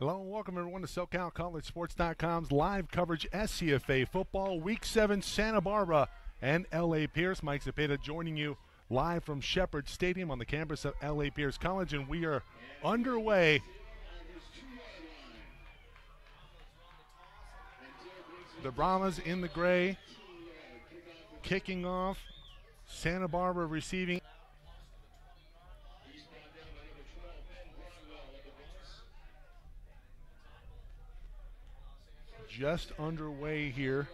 Hello and welcome everyone to SoCalCollegeSports.com's live coverage SCFA football Week 7 Santa Barbara and L.A. Pierce. Mike Zepeda joining you live from Shepherd Stadium on the campus of L.A. Pierce College, and we are underway. The Brahmas in the gray, kicking off. Santa Barbara receiving. Just underway here.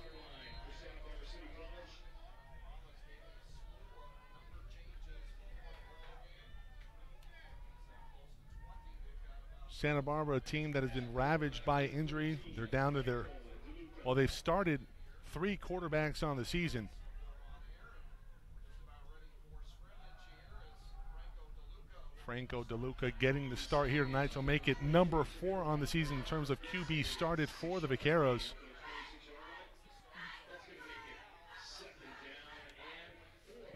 Santa Barbara, a team that has been ravaged by injury. They're down to they've started 3 quarterbacks on the season. Franco DeLuca getting the start here tonight, so make it number 4 on the season in terms of QB started for the Vaqueros.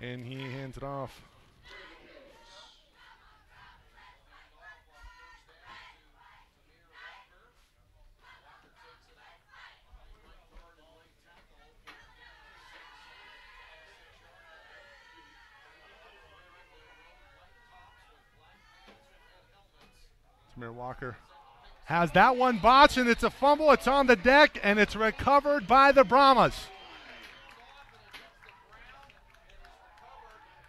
And he hands it off. Tamir Walker has that one botched, and it's a fumble. It's on the deck, and it's recovered by the Brahmas.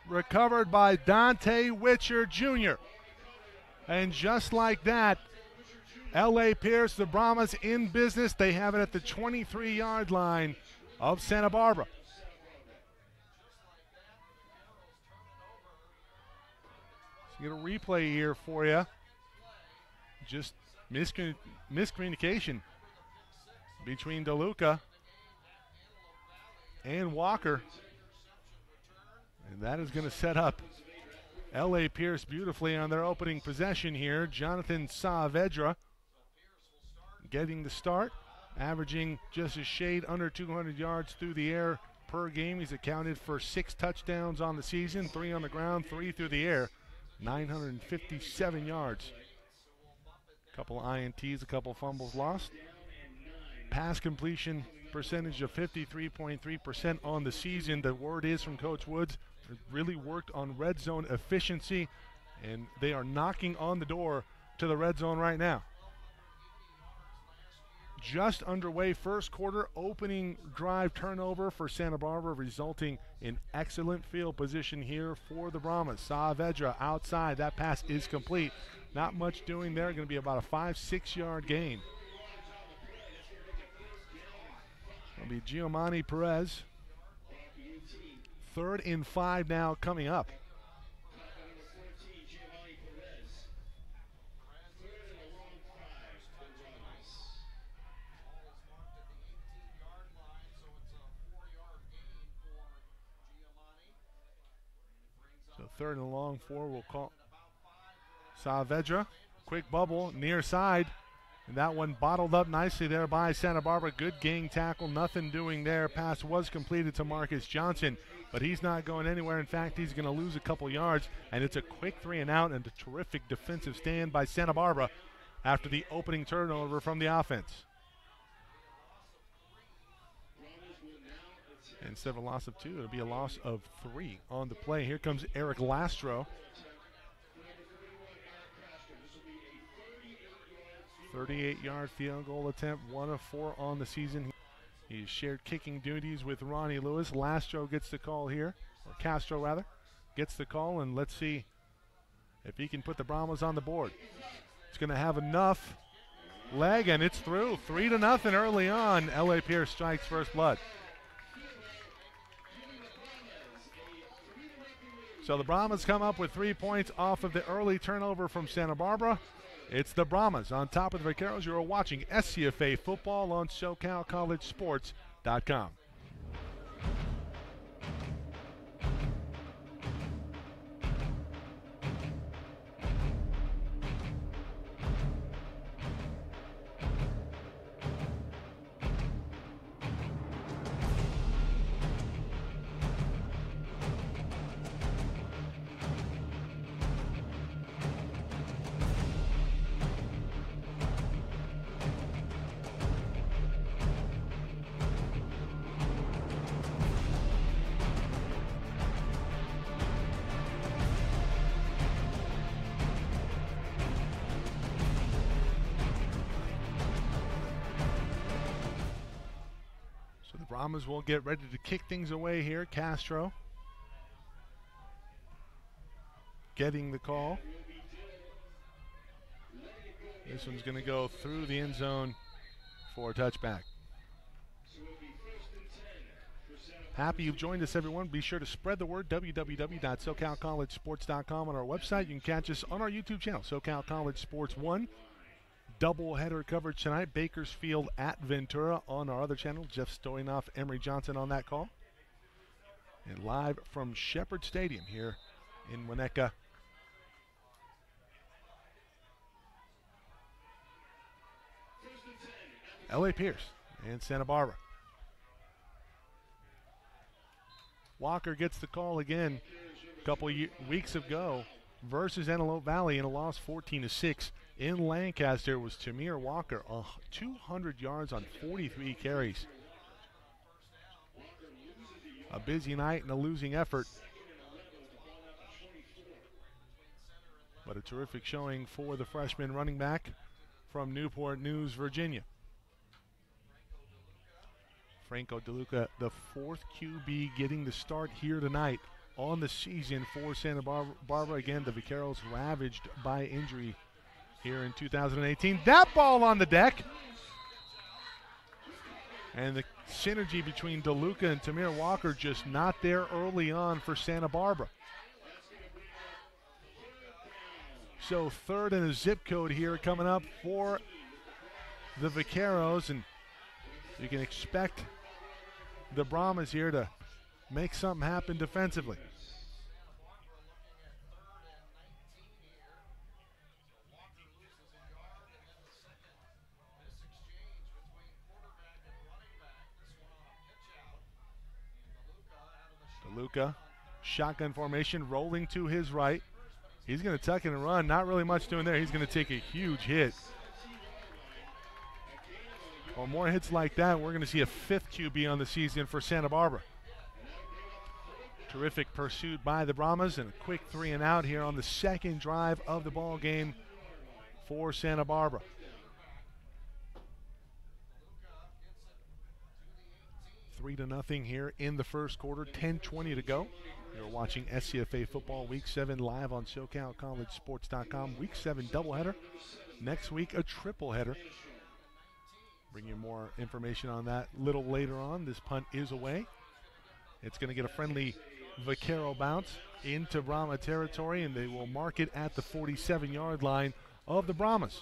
Recovered by Dante Witcher Jr. And just like that, L.A. Pierce, the Brahmas in business. They have it at the 23-yard line of Santa Barbara. So get a replay here for you. Just miscommunication between DeLuca and Walker. And that is going to set up L.A. Pierce beautifully on their opening possession here. Jonathan Saavedra getting the start, averaging just a shade under 200 yards through the air per game. He's accounted for 6 touchdowns on the season, 3 on the ground, 3 through the air, 957 yards. A couple INTs, a couple fumbles lost. Pass completion percentage of 53.3% on the season. The word is from Coach Woods, really worked on red zone efficiency, and they are knocking on the door to the red zone right now. Just underway, first quarter, opening drive turnover for Santa Barbara, resulting in excellent field position here for the Brahmas. Saavedra outside, that pass is complete. Not much doing there, going to be about a 5-6 yard gain. It'll be Giovanni Perez. 3rd and 5 now coming up. So 3rd and long 4, we'll call Saavedra. Quick bubble near side. And that one bottled up nicely there by Santa Barbara. Good gang tackle, nothing doing there. Pass was completed to Marcus Johnson, but he's not going anywhere. In fact, he's going to lose a couple yards, and it's a quick 3 and out and a terrific defensive stand by Santa Barbara after the opening turnover from the offense. Instead of a loss of 2, it'll be a loss of 3 on the play. Here comes Eric Lastro. 38-yard field goal attempt, 1 of 4 on the season. He's shared kicking duties with Ronnie Lewis. Lastro gets the call here, or Castro rather, gets the call, and let's see if he can put the Brahmas on the board. It's going to have enough leg, and it's through. 3-0 early on. L.A. Pierce strikes first blood. So the Brahmas come up with 3 points off of the early turnover from Santa Barbara. It's the Brahmas on top of the Vaqueros. You're watching SCFA football on SoCalCollegeSports.com. Brahmas will get ready to kick things away here. Castro getting the call. This one's going to go through the end zone for a touchback. Happy you've joined us, everyone. Be sure to spread the word, www.socalcollegesports.com on our website. You can catch us on our YouTube channel, SoCal College Sports 1. Doubleheader coverage tonight, Bakersfield at Ventura on our other channel. Jeff Stoynoff, Emery Johnson on that call. And live from Shepherd Stadium here in Winnetka. L.A. Pierce and Santa Barbara. Walker gets the call again a couple weeks ago versus Antelope Valley in a loss 14-6. In Lancaster was Tamir Walker, 200 yards on 43 carries. A busy night and a losing effort, but a terrific showing for the freshman running back from Newport News, Virginia. Franco DeLuca, the fourth QB, getting the start here tonight on the season for Santa Barbara. Again, the Vaqueros ravaged by injury here in 2018. That ball on the deck. And the synergy between DeLuca and Tamir Walker just not there early on for Santa Barbara. So third and a zip code here coming up for the Vaqueros, and you can expect the Brahmas here to make something happen defensively. DeLuca, shotgun formation, rolling to his right. He's going to tuck it and run. Not really much doing there. He's going to take a huge hit. Well, more hits like that, we're going to see a fifth QB on the season for Santa Barbara. Terrific pursuit by the Brahmas, and a quick 3 and out here on the second drive of the ball game for Santa Barbara. Three to nothing here in the first quarter, 10:20 to go. You're watching SCFA Football Week 7 live on SoCalCollegeSports.com. Week 7 doubleheader. Next week, a triple header. Bring you more information on that a little later on. This punt is away. It's going to get a friendly Vaquero bounce into Brahma territory, and they will mark it at the 47-yard line of the Brahmas.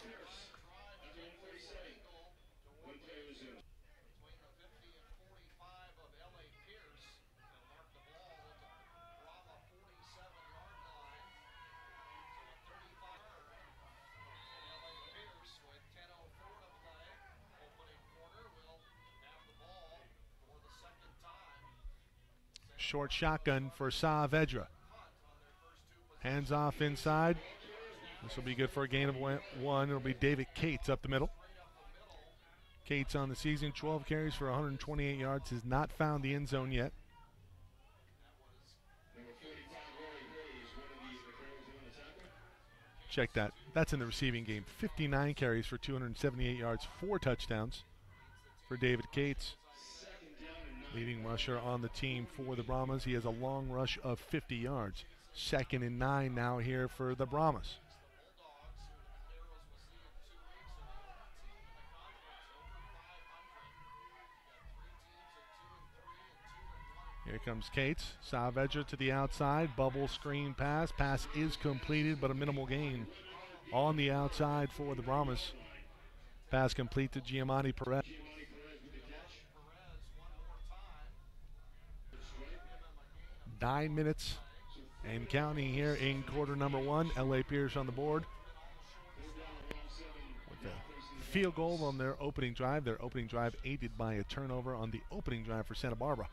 Short shotgun for Saavedra. Hands off inside. This will be good for a gain of 1. It'll be David Cates up the middle. Cates on the season, 12 carries for 128 yards, has not found the end zone yet. Check that. That's in the receiving game. 59 carries for 278 yards, 4 touchdowns for David Cates. Leading rusher on the team for the Brahmas. He has a long rush of 50 yards. 2nd and 9 now here for the Brahmas. Here comes Cates. Saavedra to the outside. Bubble screen pass. Pass is completed, but a minimal gain on the outside for the Brahmas. Pass complete to Giamatti Perez. 9 minutes and counting here in quarter number 1. L.A. Pierce on the board with a field goal on their opening drive. Their opening drive aided by a turnover on the opening drive for Santa Barbara.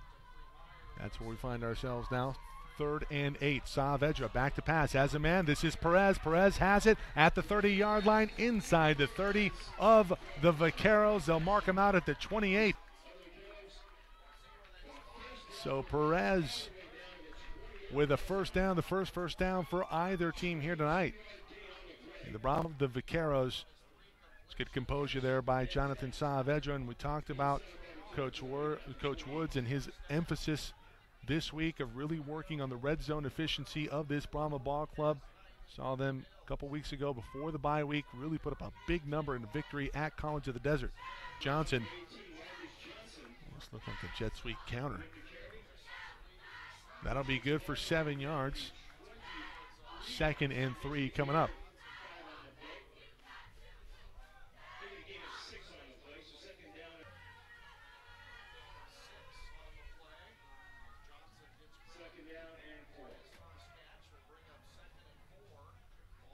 That's where we find ourselves now. 3rd and 8. Saavedra back to pass. As a man, this is Perez. Perez has it at the 30-yard line, inside the 30 of the Vaqueros. They'll mark him out at the 28. So Perez with a first down, the first first down for either team here tonight. And the Vaqueros, let's get composure there by Jonathan Saavedra. And we talked about Coach Woods and his emphasis this week of really working on the red zone efficiency of this Brahma Ball Club. Saw them a couple weeks ago before the bye week really put up a big number in a victory at College of the Desert. Johnson, this looks like a jet sweep counter. That'll be good for 7 yards. 2nd and 3 coming up.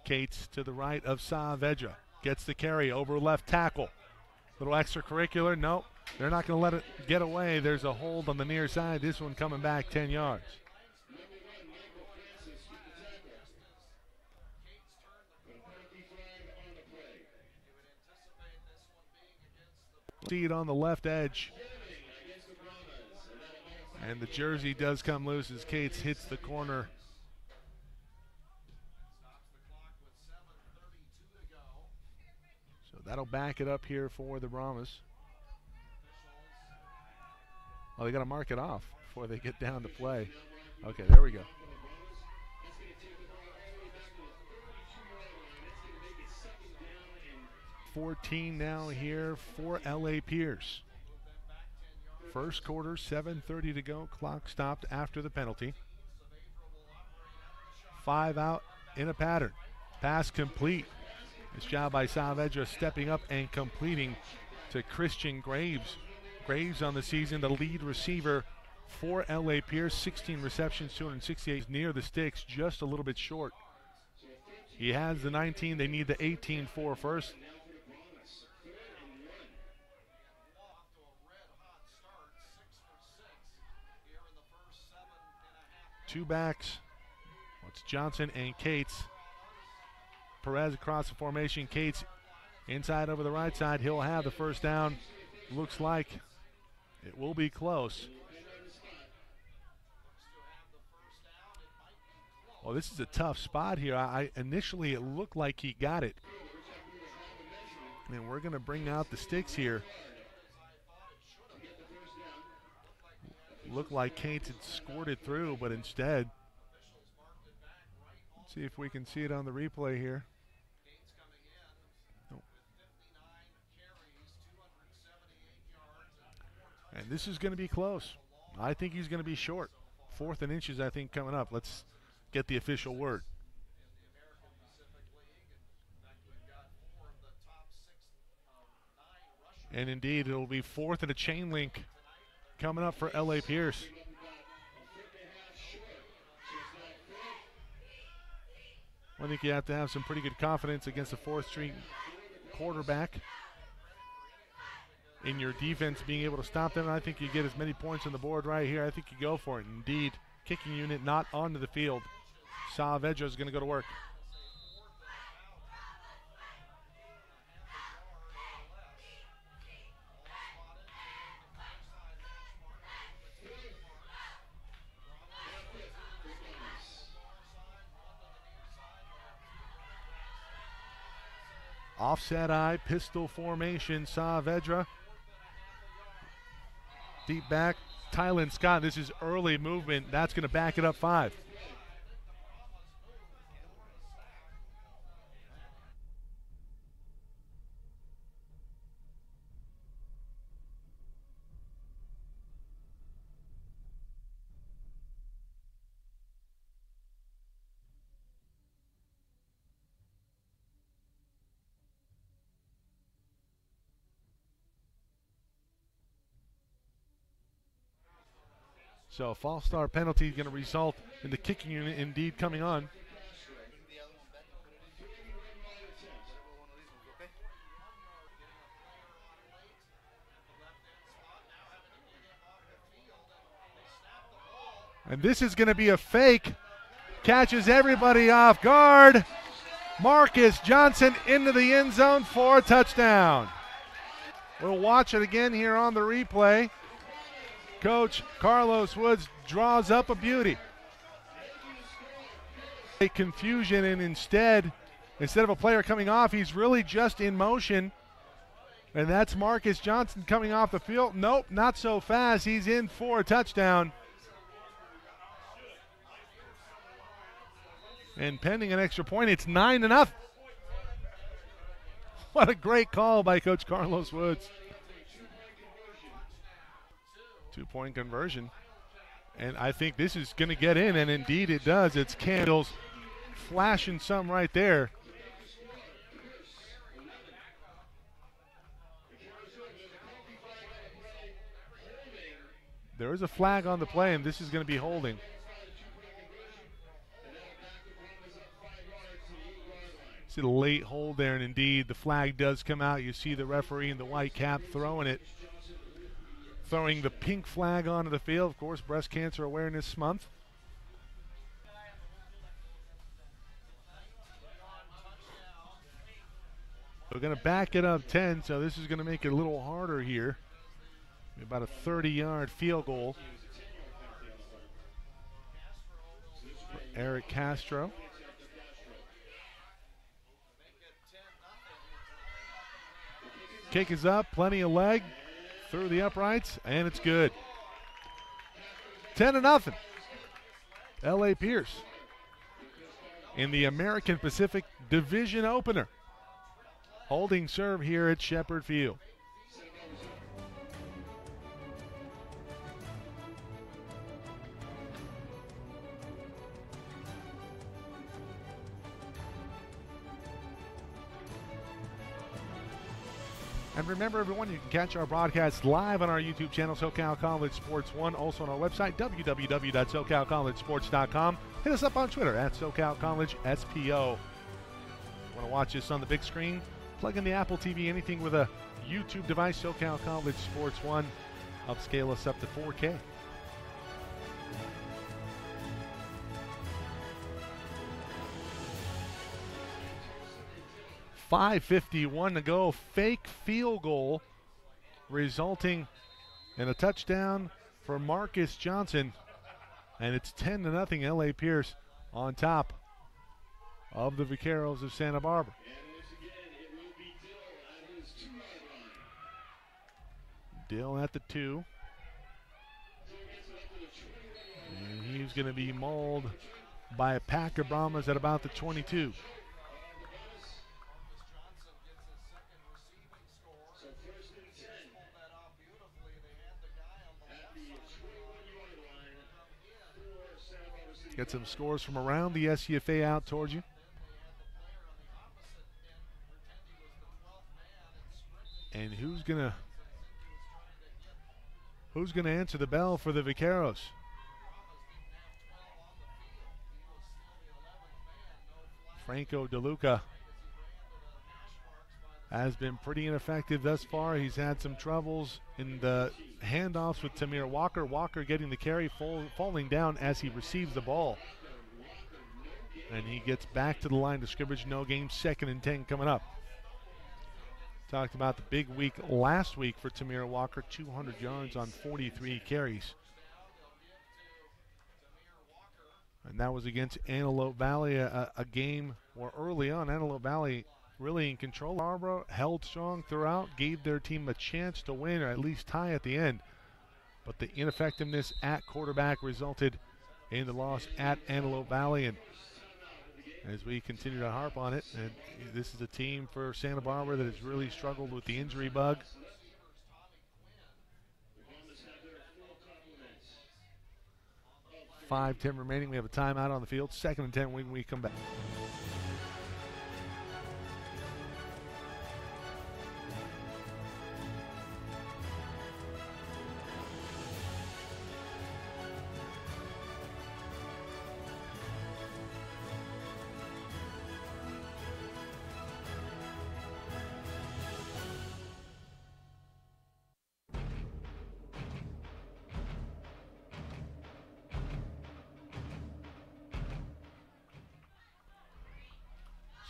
Cates to the right of Saavedra. Gets the carry over left tackle. Little extracurricular. Nope. They're not going to let it get away. There's a hold on the near side. This one coming back 10 yards. See it on the left edge. And the jersey does come loose as Cates hits the corner. So that'll back it up here for the Brahmas. Oh, they got to mark it off before they get down to play. Okay, there we go. .14 now here for L.A. Pierce. First quarter, 7:30 to go. Clock stopped after the penalty. 5 out in a pattern. Pass complete. Nice job by Saavedra stepping up and completing to Christian Graves. Graves on the season, the lead receiver for L.A. Pierce. 16 receptions, 268 near the sticks, just a little bit short. He has the 19. They need the 18 for first. Two backs. It's Johnson and Cates. Perez across the formation. Cates inside over the right side. He'll have the first down. Looks like it will be close. Well, this is a tough spot here. Initially it looked like he got it. And we're going to bring out the sticks here. Looked like Cates had scored it through, but instead, let's see if we can see it on the replay here. Nope. And this is going to be close. I think he's going to be short. 4th and inches, I think, coming up. Let's get the official word. And indeed, it'll be 4th and a chain link coming up for L.A. Pierce. I think you have to have some pretty good confidence against a 4th-string quarterback in your defense being able to stop them. And I think you get as many points on the board right here. I think you go for it. Indeed, kicking unit not onto the field. Saavedra is going to go to work. Offset eye, pistol formation, Saavedra. Deep back, Tylen Scott. This is early movement. That's going to back it up 5. So a false start penalty is going to result in the kicking unit indeed coming on. And this is going to be a fake. Catches everybody off guard. Marcus Johnson into the end zone for a touchdown. We'll watch it again here on the replay. Coach Carlos Woods draws up a beauty. A confusion, and instead of a player coming off, he's really just in motion And that's Marcus Johnson coming off the field. Nope, not so fast. He's in for a touchdown. And pending an extra point, it's 9-0. What a great call by Coach Carlos Woods. 2-point conversion. And I think this is going to get in, and indeed it does. It's Candles flashing some right there. There is a flag on the play, and this is going to be holding. See the late hold there, and indeed the flag does come out. You see the referee in the white cap throwing it. Throwing the pink flag onto the field. Of course, Breast Cancer Awareness Month. We're going to back it up 10, so this is going to make it a little harder here. About a 30-yard field goal for Eric Castro. Kick is up, plenty of leg through the uprights, and it's good. 10-0. L.A. Pierce in the American Pacific Division opener. Holding serve here at Shepherd Field. And remember, everyone, you can catch our broadcast live on our YouTube channel, SoCal College Sports 1, also on our website, www.socalcollegesports.com. Hit us up on Twitter at SoCal College SPO. Want to watch this on the big screen? Plug in the Apple TV, anything with a YouTube device, SoCal College Sports 1. Upscale us up to 4K. .551 to go. Fake field goal resulting in a touchdown for Marcus Johnson. And it's 10-0 L.A. Pierce on top of the Vaqueros of Santa Barbara. Dill at the 2. And he's going to be mauled by Packer Brahmas at about the 22. Get some scores from around the SCFA out towards you. And who's gonna answer the bell for the Vaqueros? Franco DeLuca has been pretty ineffective thus far. He's had some troubles in the handoffs with Tamir Walker. Walker getting the carry, falling down as he receives the ball. And he gets back to the line of scrimmage. No game, 2nd and 10 coming up. Talked about the big week last week for Tamir Walker, 200 yards on 43 carries. And that was against Antelope Valley, a game where early on Antelope Valley really in control. Barbara held strong throughout, gave their team a chance to win or at least tie at the end. But the ineffectiveness at quarterback resulted in the loss at Antelope Valley. And as we continue to harp on it, and this is a team for Santa Barbara that has really struggled with the injury bug. .5:10 remaining. We have a timeout on the field. 2nd and 10 when we come back.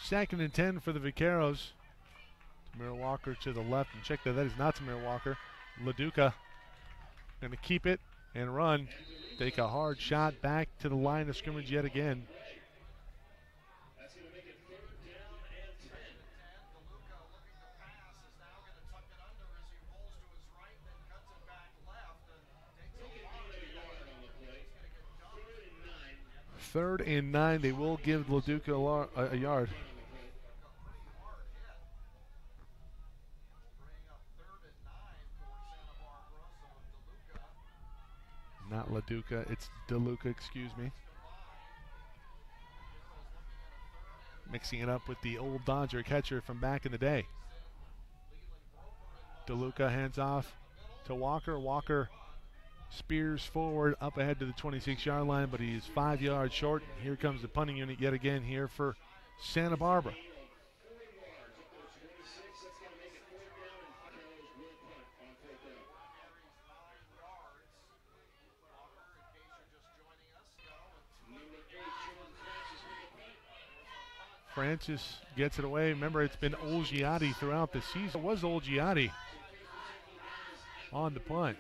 Second and 10 for the Vaqueros. Tamir Walker to the left, and check that is not Tamir Walker. LaDuca going to keep it and run. Take a hard shot back to the line of scrimmage yet again. 3rd and 9. They will give LaDuca a yard. Not LaDuca, it's DeLuca, excuse me. Mixing it up with the old Dodger catcher from back in the day. DeLuca hands off to Walker. Walker spears forward up ahead to the 26-yard line, but he's 5 yards short. Here comes the punting unit yet again here for Santa Barbara. Francis gets it away. Remember, it's been Olgiati throughout the season. It was Olgiati on the punt.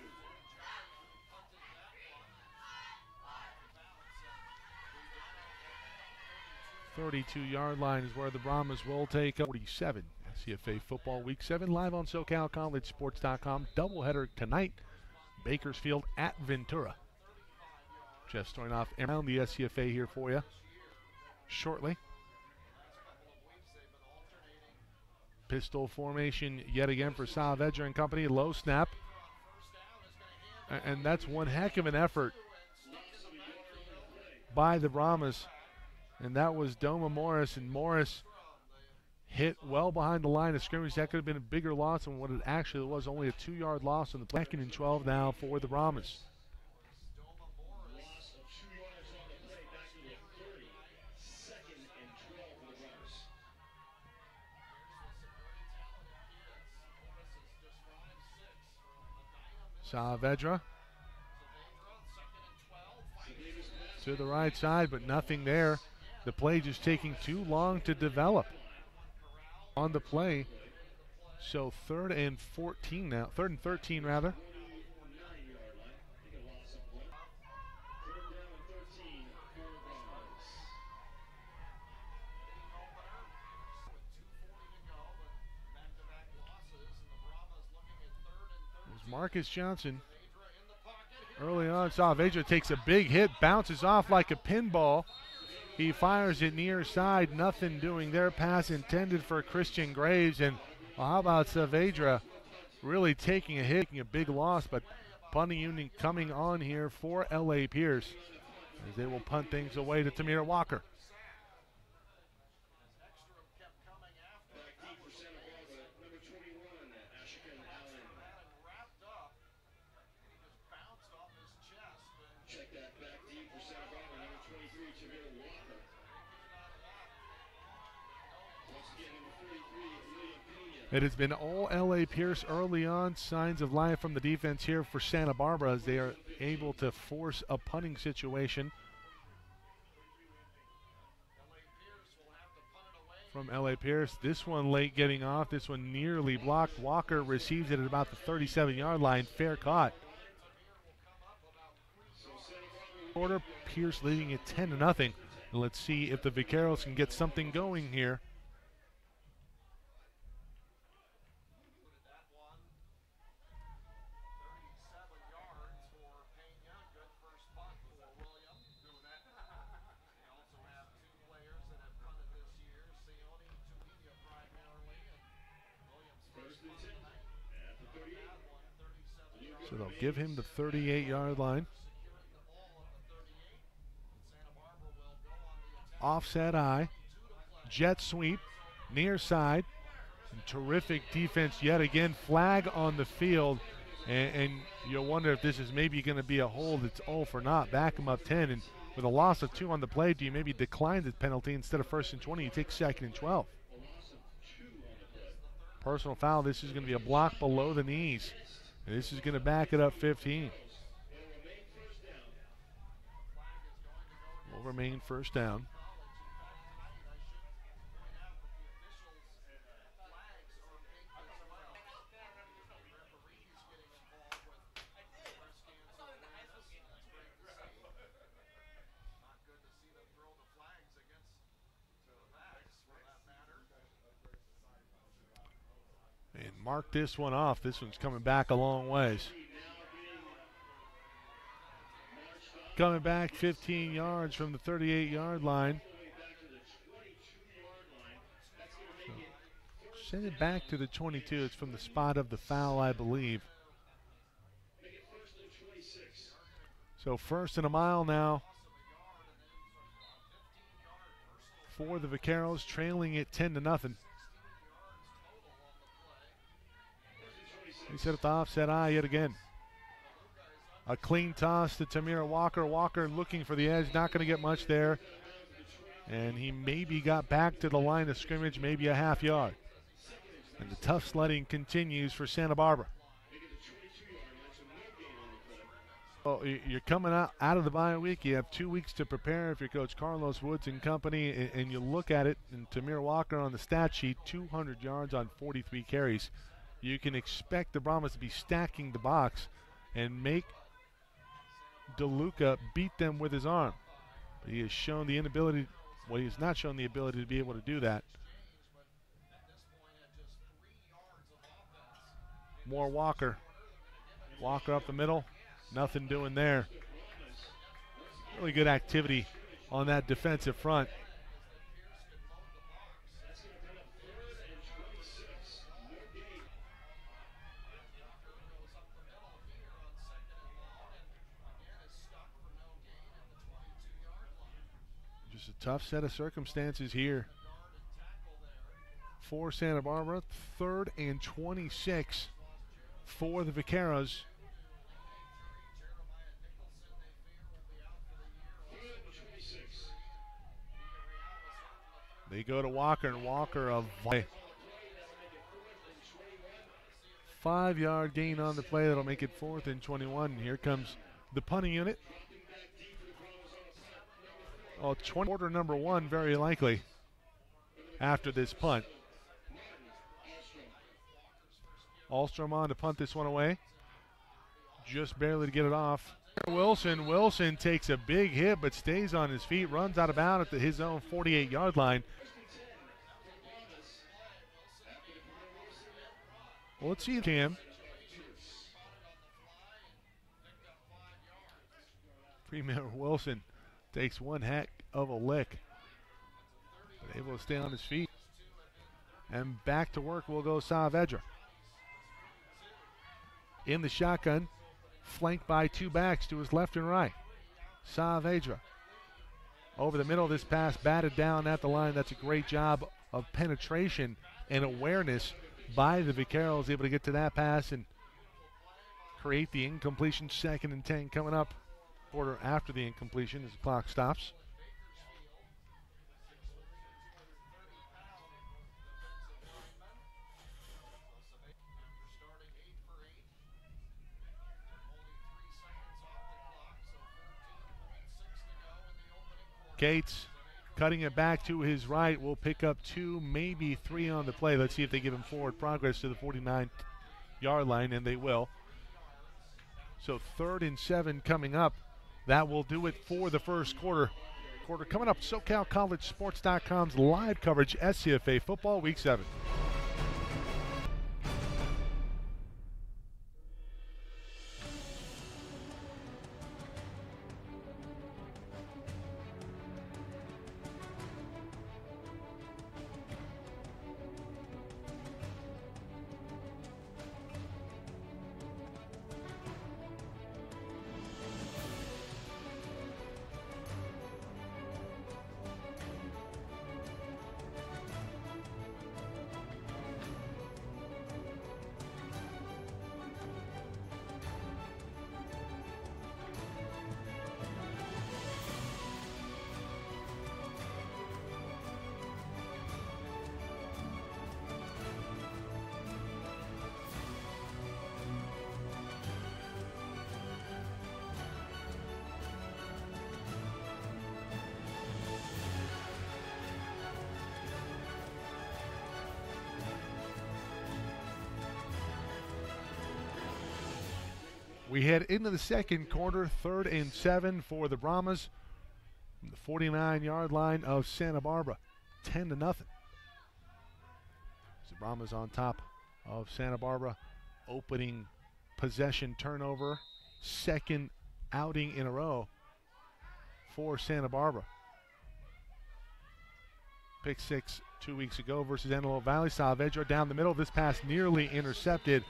.32-yard line is where the Brahmas will take 47. SCFA Football Week 7 live on SoCalCollegeSports.com. Doubleheader tonight. Bakersfield at Ventura. Jeff Stoynoff around the SCFA here for you shortly. Pistol formation yet again for Saavedra and company. Low snap. And that's one heck of an effort by the Brahmas. And that was Doma Morris. And Morris hit well behind the line of scrimmage. That could have been a bigger loss than what it actually was. Only a 2-yard loss on the 2nd and 12 now for the Brahmas. Saavedra to the right side, but nothing there. The play just taking too long to develop on the play. So 3rd and 14 now, 3rd and 13 rather. Marcus Johnson early on. Saavedra takes a big hit, bounces off like a pinball. He fires it near side, nothing doing there. Pass intended for Christian Graves, and well, how about Saavedra really taking a hit, taking a big loss, but punting unit coming on here for L.A. Pierce as they will punt things away to Tamir Walker. It has been all L.A. Pierce early on. Signs of life from the defense here for Santa Barbara as they are able to force a punting situation. From L.A. Pierce, this one late getting off. This one nearly blocked. Walker receives it at about the 37-yard line. Fair caught. Quarter, Pierce leading it 10-0. Let's see if the Vaqueros can get something going here. So they'll give him the 38-yard line. Offset eye, jet sweep, near side. And terrific defense yet again. Flag on the field, and you'll wonder if this is maybe going to be a hold. It's all for naught. Back him up 10, and with a loss of 2 on the play, do you maybe decline the penalty instead of 1st and 20? You take 2nd and 12. Personal foul. This is going to be a block below the knees. And this is going to back it up 15. Will remain first down. And mark this one off. This one's coming back a long ways. coming back 15 yards from the 38-yard line. Send it back to the 22. It's from the spot of the foul, I believe. So 1st and a mile now for the Vaqueros, trailing it 10-0. He set up the offset eye yet again. A clean toss to Tamir Walker. Walker looking for the edge, not going to get much there. And he maybe got back to the line of scrimmage, maybe a half yard. And the tough sledding continues for Santa Barbara. Well, you're coming out of the bye week. You have 2 weeks to prepare if you're Coach Carlos Woods and company. And you look at it, and Tamir Walker on the stat sheet, 200 yards on 43 carries. You can expect the Brahmas to be stacking the box and make DeLuca beat them with his arm. But he has shown the inability, well, he has not shown the ability to be able to do that. More Walker. Walker up the middle. Nothing doing there. Really good activity on that defensive front. Just a tough set of circumstances here for Santa Barbara. 3rd and 26 for the Vaqueros. They go to Walker, and Walker a 5-yard gain on the play. That'll make it 4th and 21. And here comes the punting unit. Oh, quarter number 1, very likely, after this punt. Ahlstrom on to punt this one away. Just barely to get it off. Wilson takes a big hit but stays on his feet, runs out of bounds at his own 48-yard line. Well, let's see Cam. Premier Wilson takes one heck of a lick, but able to stay on his feet. And back to work will go Saavedra. In the shotgun, flanked by 2 backs to his left and right. Saavedra over the middle. This pass batted down at the line. That's a great job of penetration and awareness by the Vaqueros, able to get to that pass and create the incompletion. 2nd and 10 coming up. Quarter after the incompletion as the clock stops. Gates cutting it back to his right will pick up 2, maybe 3 on the play. Let's see if they give him forward progress to the 49-yard line, and they will. So 3rd and 7 coming up. That will do it for the first quarter. Coming up, SoCalCollegeSports.com's live coverage, SCFA Football Week 7. We head into the second quarter, 3rd and 7 for the Brahmas. From the 49-yard line of Santa Barbara, 10-0. The Brahmas on top of Santa Barbara, opening possession turnover, 2nd outing in a row for Santa Barbara. Pick 6 2 weeks ago versus Antelope Valley. Saavedra down the middle. This pass nearly intercepted,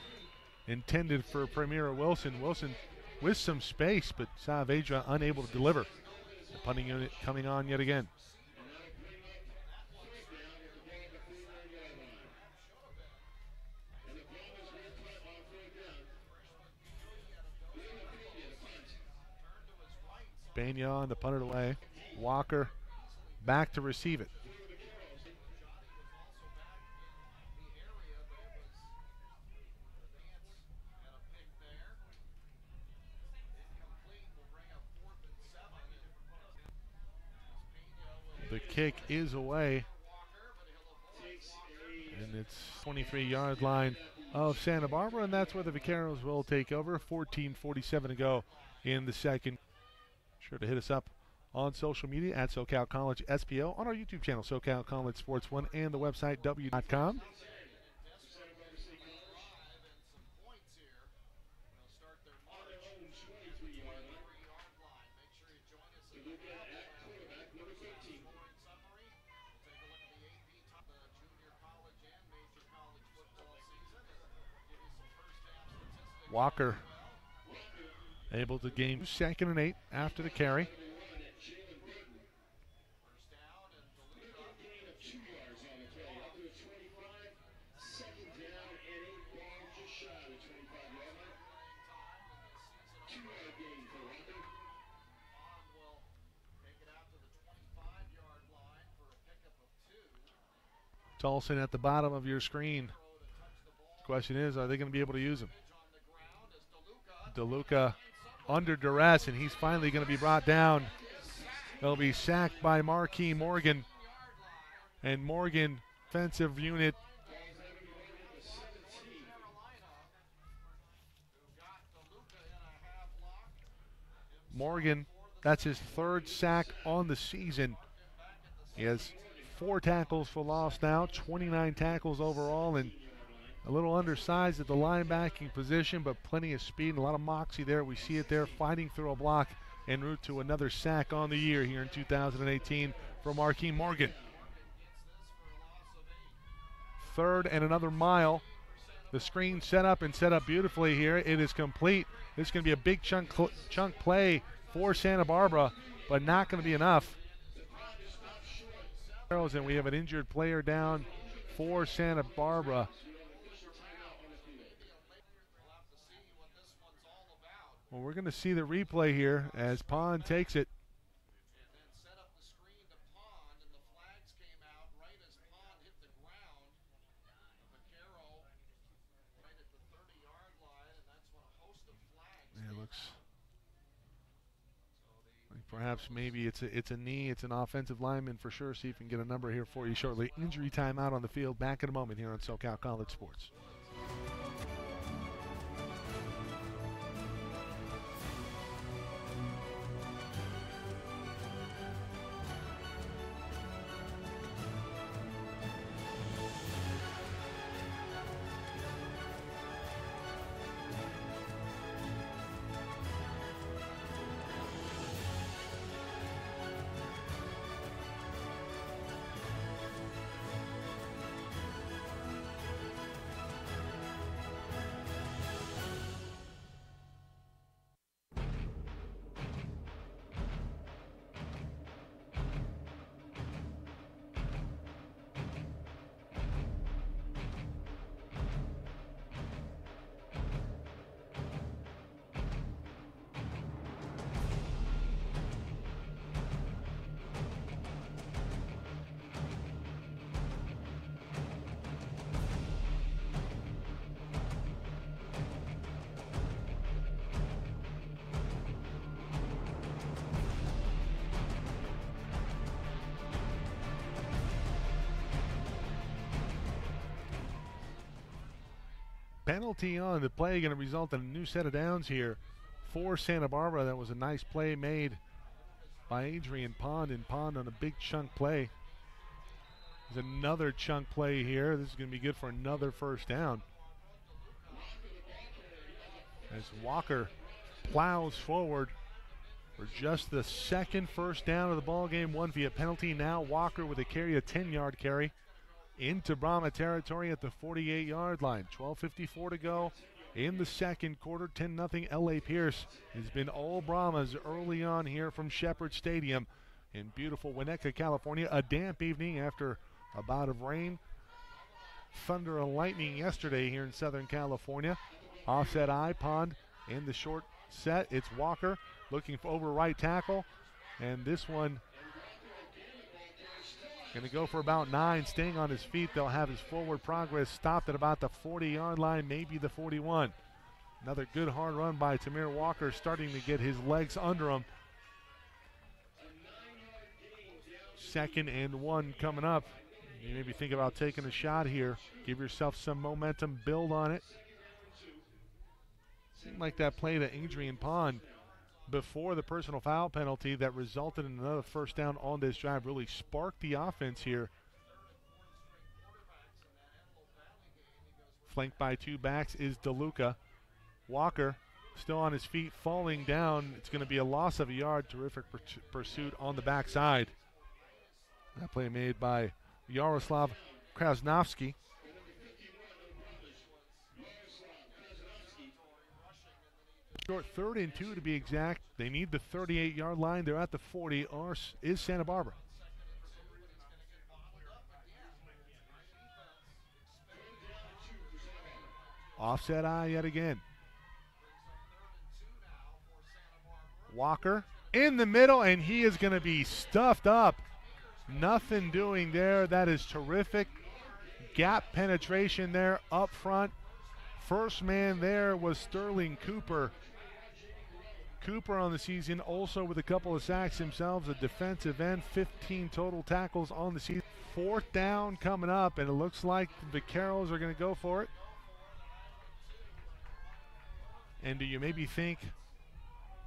intended for Primera Wilson. Wilson with some space, but Saavedra unable to deliver. The punting unit coming on yet again. Banya on to punt it away. Walker back to receive it. The kick is away, and it's 23-yard line of Santa Barbara, and that's where the Vaqueros will take over. 14:47 to go in the second. Sure to hit us up on social media at SoCal College SPO, on our YouTube channel, SoCal College Sports 1, and the website w.com. Walker able to gain 2nd and 8 after the carry. Tolson at the bottom of your screen. Question is, are they going to be able to use him? DeLuca under duress, and he's finally going to be brought down. He'll be sacked by Marquis Morgan. And Morgan, defensive unit. Morgan, that's his 3rd sack on the season. He has 4 tackles for loss now, 29 tackles overall, and a little undersized at the linebacking position, but plenty of speed and a lot of moxie there. We see it there, fighting through a block en route to another sack on the year here in 2018 from Marquis Morgan. 3rd and another mile. The screen set up beautifully here. It is complete. This is going to be a big chunk play for Santa Barbara, but not going to be enough. And we have an injured player down for Santa Barbara. Well, we're going to see the replay here as Pond takes it. It looks like perhaps maybe it's a knee. It's an offensive lineman for sure. See if we can get a number here for you shortly. Injury time out on the field. Back in a moment here on SoCal College Sports. Penalty on the play, going to result in a new set of downs here for Santa Barbara. That was a nice play made by Adrian Pond, and Pond on a big chunk play. There's another chunk play here. This is going to be good for another 1st down. As Walker plows forward for just the second first down of the ball game, one via penalty. Now Walker with a carry, a 10-yard carry into Brahma territory at the 48-yard line. 12:54 to go in the second quarter. 10-0 L.A. Pierce has been all Brahmas early on here from Shepherd Stadium in beautiful Winnetka, California. A damp evening after a bout of rain, thunder and lightning yesterday here in Southern California. Offset eye pond in the short set. It's Walker looking for over right tackle, and this one going to go for about 9, staying on his feet. They'll have his forward progress stopped at about the 40-yard line, maybe the 41. Another good hard run by Tamir Walker, starting to get his legs under him. 2nd and 1 coming up. You maybe think about taking a shot here. Give yourself some momentum, build on it. Seemed like that play to Adrian Pond before the personal foul penalty that resulted in another first down on this drive really sparked the offense here. Flanked by 2 backs is DeLuca. Walker still on his feet, falling down. It's going to be a loss of a yard. Terrific pursuit on the backside. That play made by Yaroslav Krasnovsky. Short 3rd and 2 to be exact. They need the 38-yard line. They're at the 40. Ours is Santa Barbara. Offset eye yet again. Walker in the middle, and he is going to be stuffed up. Nothing doing there. That is terrific. Gap penetration there up front. First man there was Sterling Cooper. Cooper on the season also with a couple of sacks himself, a defensive end, 15 total tackles on the season. 4th down coming up, and it looks like the Vaqueros are going to go for it. And do you maybe think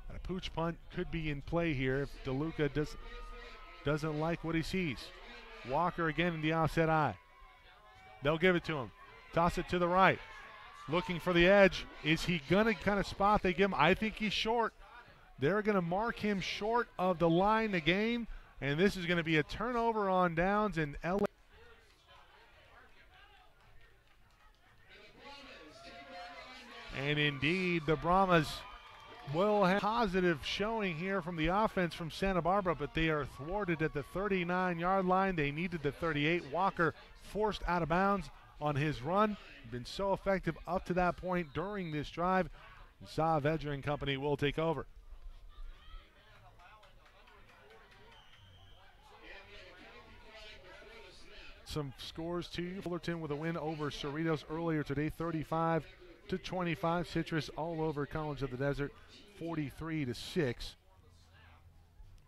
that a pooch punt could be in play here if DeLuca doesn't like what he sees? Walker again in the offset eye. They'll give it to him. Toss it to the right. Looking for the edge. Is he going to kind of spot they give him? I think he's short. They're going to mark him short of the line again, and this is going to be a turnover on downs in LA. And indeed, the Brahmas will have positive showing here from the offense from Santa Barbara, but they are thwarted at the 39-yard line. They needed the 38. Walker forced out of bounds on his run. Been so effective up to that point during this drive. Saavedra and company will take over. Some scores to you. Fullerton with a win over Cerritos earlier today, 35-25. Citrus all over College of the Desert, 43-6.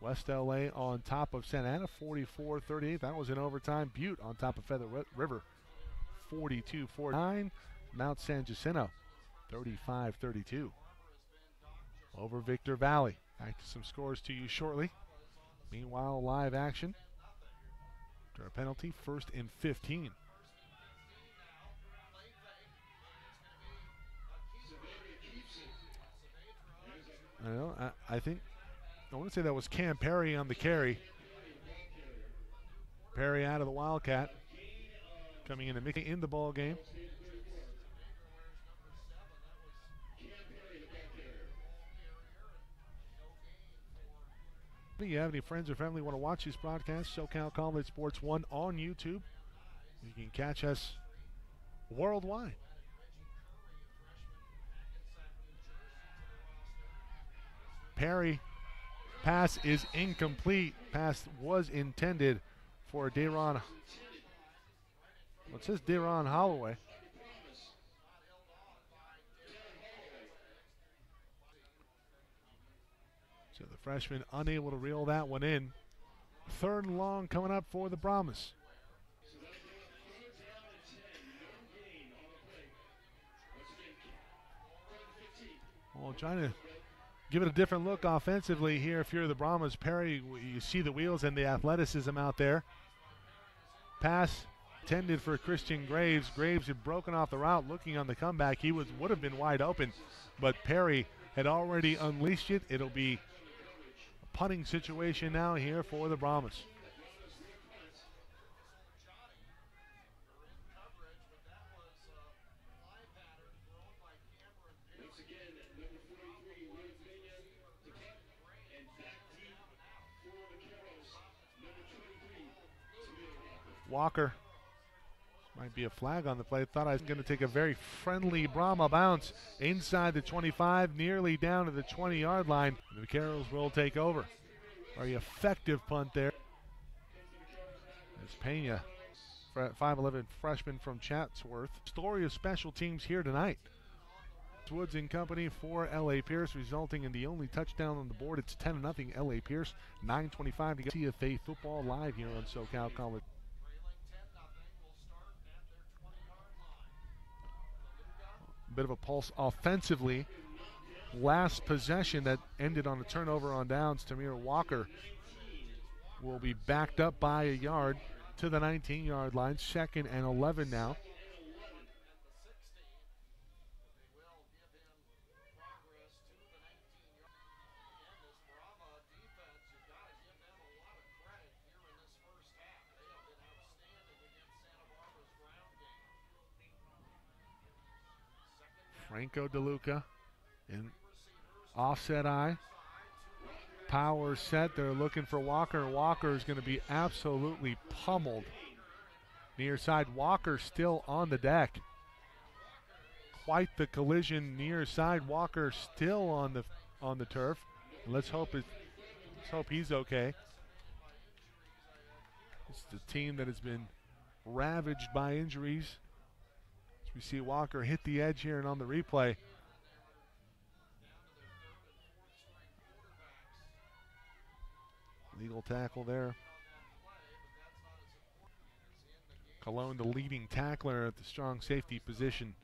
West LA on top of Santa Ana, 44-38. That was in overtime. Butte on top of Feather River, 42-49. Mount San Jacinto, 35-32. Over Victor Valley. Back to some scores to you shortly. Meanwhile, live action. After a penalty, 1st and 15. I think, I want to say that was Cam Perry on the carry. Perry out of the Wildcat, coming in and making in the ball game. If you have any friends or family want to watch this broadcast, SoCal College Sports 1 on YouTube. You can catch us worldwide. Perry, pass is incomplete. Pass was intended for Daron. Well, it says Daron Holloway. So the freshman unable to reel that one in. 3rd and long coming up for the Brahmas. Well, trying to give it a different look offensively here. If you're the Brahmas, Perry, you see the wheels and the athleticism out there. Pass intended for Christian Graves. Graves had broken off the route looking on the comeback. He would have been wide open, but Perry had already unleashed it. It'll be punting situation now here for the Brahmas. Walker. Might be a flag on the play. Thought I was going to take a very friendly Brahma bounce inside the 25, nearly down to the 20-yard line. The Vaqueros will take over. Very effective punt there. As Pena, 5'11" freshman from Chatsworth. Story of special teams here tonight. Woods and company for L.A. Pierce, resulting in the only touchdown on the board. It's 10-0 L.A. Pierce. 9:25 to get SCFA football live here on SoCal College. Bit of a pulse offensively. Last possession that ended on a turnover on downs. Tamir Walker will be backed up by a yard to the 19-yard line. 2nd and 11 now. Franco DeLuca in offset eye. Power set. They're looking for Walker. Walker is going to be absolutely pummeled. Near side. Walker still on the deck. Quite the collision near side. Walker still on the turf. Let's hope he's okay. It's the team that has been ravaged by injuries. We see Walker hit the edge here, and on the replay, legal tackle there. Cologne, the leading tackler at the strong safety position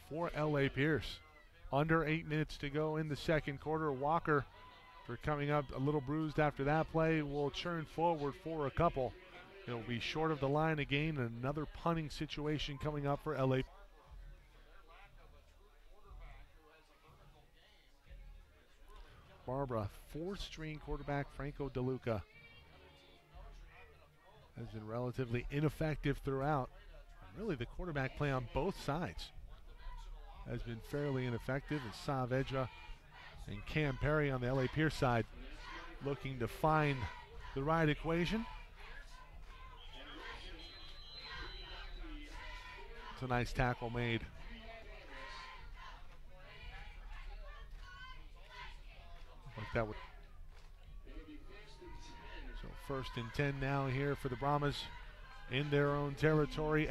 for L.A. Pierce. Under 8 minutes to go in the second quarter. Walker, for coming up a little bruised after that play, will churn forward for a couple. It'll be short of the line again. Another punting situation coming up for LA. Barbara, 4th-string quarterback Franco DeLuca has been relatively ineffective throughout. Really, the quarterback play on both sides has been fairly ineffective. As Saavedra and Cam Perry on the LA Pierce side looking to find the right equation. A nice tackle made. Like that would. So 1st and 10 now here for the Brahmas in their own territory.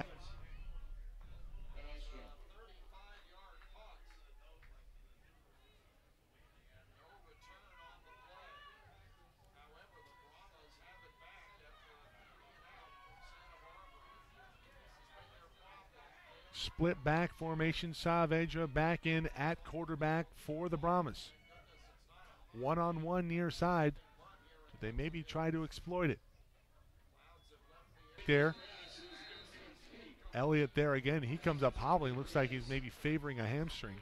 Split back formation. Saavedra back in at quarterback for the Brahmas. 1-on-1 near side. They maybe try to exploit it. There. Elliott there again. He comes up hobbling. Looks like he's maybe favoring a hamstring.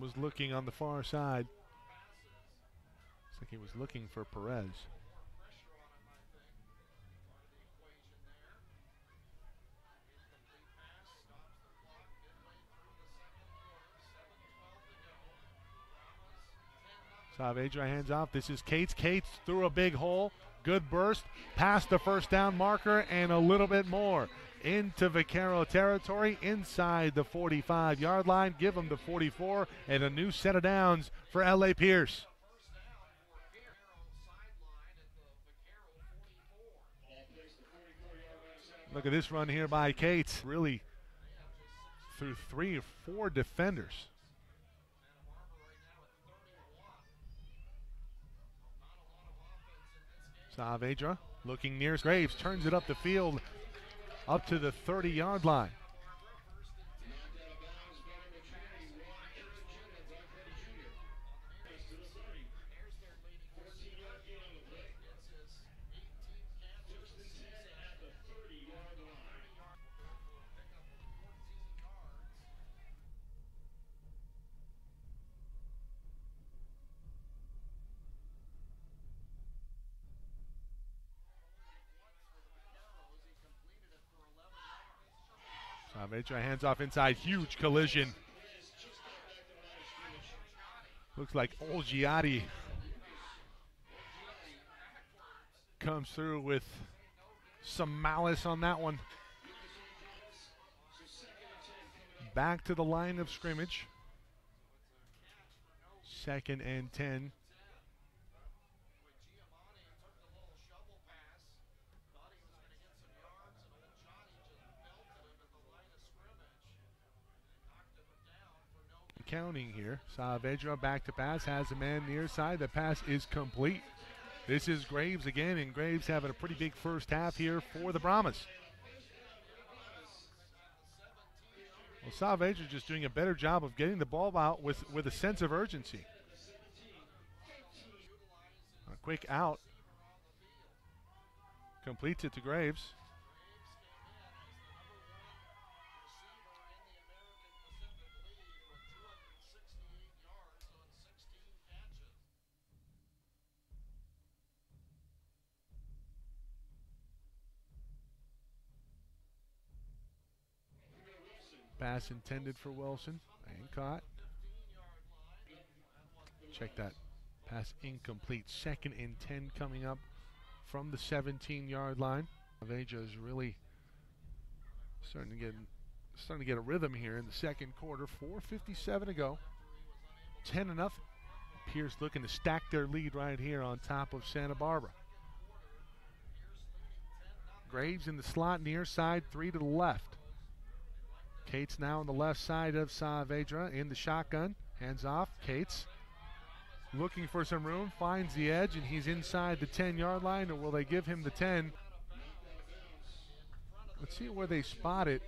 Was looking on the far side. Looks like he was looking for Perez. Saavedra hands off. This is Cates. Cates through a big hole. Good burst. Past the first down marker and a little bit more. Into Vaquero territory inside the 45-yard line. Give them the 44 and a new set of downs for L.A. Pierce. Look at this run here by Cates. Really through 3 or 4 defenders. Saavedra looking near Graves, turns it up the field up to the 30-yard line. Saavedra hands off inside, huge collision. Looks like Olgiati comes through with some malice on that one. Back to the line of scrimmage. 2nd and 10. Counting here. Saavedra back to pass, has a man near side. The pass is complete. This is Graves again, and Graves having a pretty big first half here for the Brahmas. Well, Saavedra just doing a better job of getting the ball out with a sense of urgency. A quick out. Completes it to Graves. Pass intended for Wilson and caught. Check that. Pass incomplete. 2nd and 10 coming up from the 17-yard line. Saavedra is really starting to get a rhythm here in the second quarter. 4:57 to go. 10-0. Pierce looking to stack their lead right here on top of Santa Barbara. Graves in the slot near side, 3 to the left. Cates now on the left side of Saavedra in the shotgun. Hands off. Cates looking for some room, finds the edge, and he's inside the 10-yard line, or will they give him the 10? Let's see where they spot it.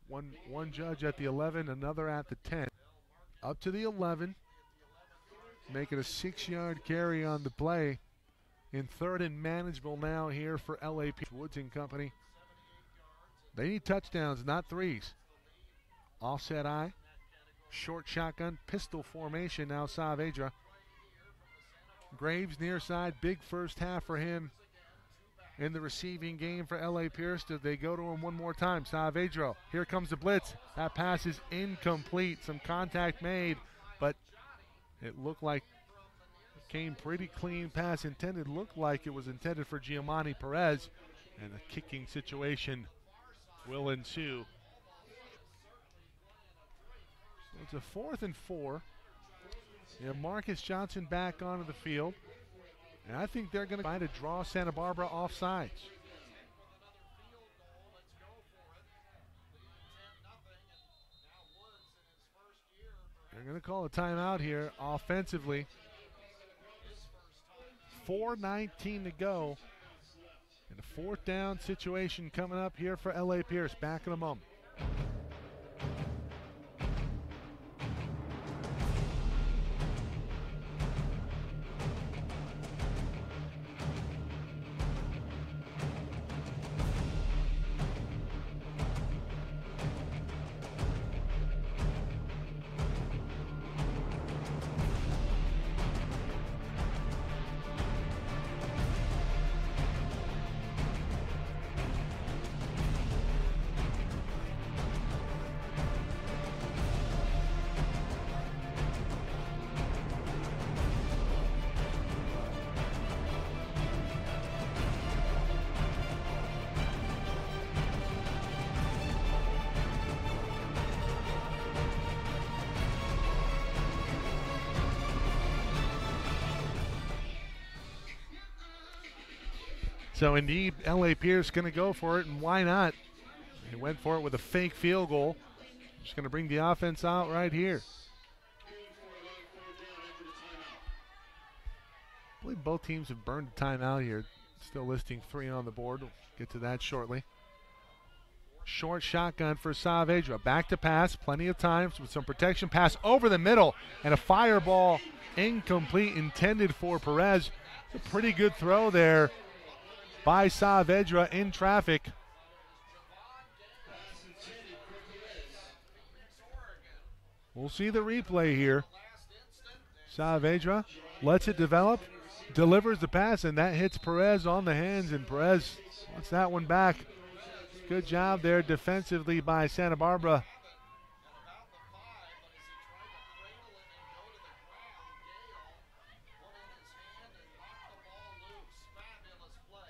One judge at the 11, another at the 10. Up to the 11. Make it a 6-yard carry on the play. In 3rd and manageable now here for LAP. Woods and company. They need touchdowns, not threes. Offset eye. Short shotgun, pistol formation now Saavedra. Graves near side, big first half for him in the receiving game for L.A. Pierce. Did they go to him one more time? Saavedra, here comes the blitz. That pass is incomplete. Some contact made, but it looked like it came pretty clean pass intended. Looked like it was intended for Giamatti Perez, and a kicking situation will ensue. So it's a 4th and 4. You have Marcus Johnson back onto the field, and I think they're going to try to draw Santa Barbara off sides. They're going to call a timeout here offensively. 4:19 to go. And a 4th down situation coming up here for L.A. Pierce. Back in a moment. So indeed, L.A. Pierce going to go for it, and why not? He went for it with a fake field goal. Just going to bring the offense out right here. I believe both teams have burned a timeout here. Still listing 3 on the board. We'll get to that shortly. Short shotgun for Saavedra. Back to pass. Plenty of times with some protection. Pass over the middle, and a fireball incomplete, intended for Perez. It's a pretty good throw there by Saavedra in traffic. We'll see the replay here. Saavedra lets it develop, delivers the pass, and that hits Perez on the hands, and Perez wants that one back. Good job there defensively by Santa Barbara.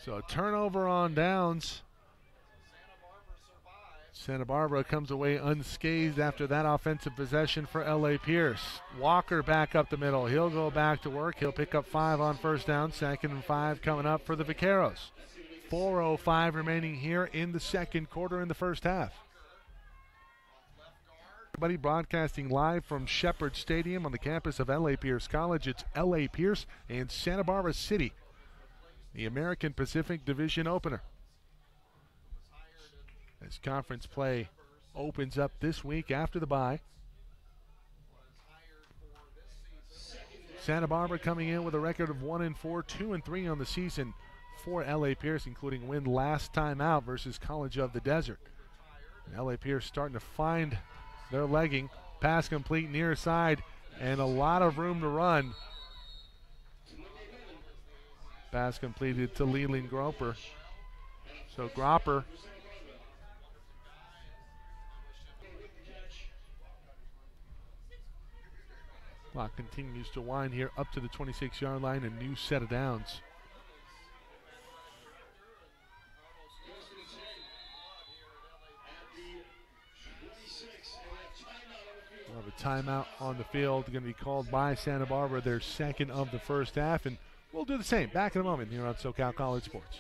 So a turnover on downs. Santa Barbara comes away unscathed after that offensive possession for L.A. Pierce. Walker back up the middle. He'll go back to work. He'll pick up 5 on first down. 2nd and 5 coming up for the Vaqueros. 4:05 remaining here in the second quarter in the first half. Everybody broadcasting live from Shepherd Stadium on the campus of L.A. Pierce College. It's L.A. Pierce and Santa Barbara City, the American Pacific Division opener, as conference play opens up this week after the bye. Santa Barbara coming in with a record of 1-4, 2-3 on the season for L.A. Pierce, including a win last time out versus College of the Desert. And L.A. Pierce starting to find their legging. Pass complete near side and a lot of room to run. Pass completed to Leland Gropper. So Gropper clock continues to wind here up to the 26-yard line. A new set of downs. We'll have a timeout on the field going to be called by Santa Barbara, their second of the first half, and we'll do the same. Back in a moment here on SoCal College Sports.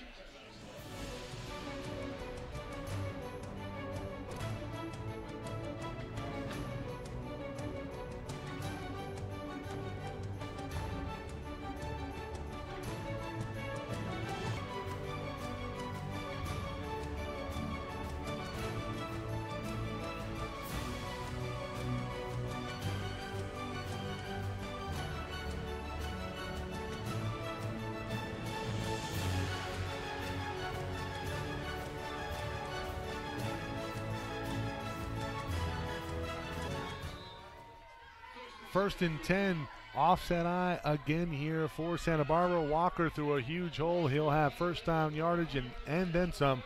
First and 10, offset eye again here for Santa Barbara. Walker through a huge hole. He'll have first down yardage and then some.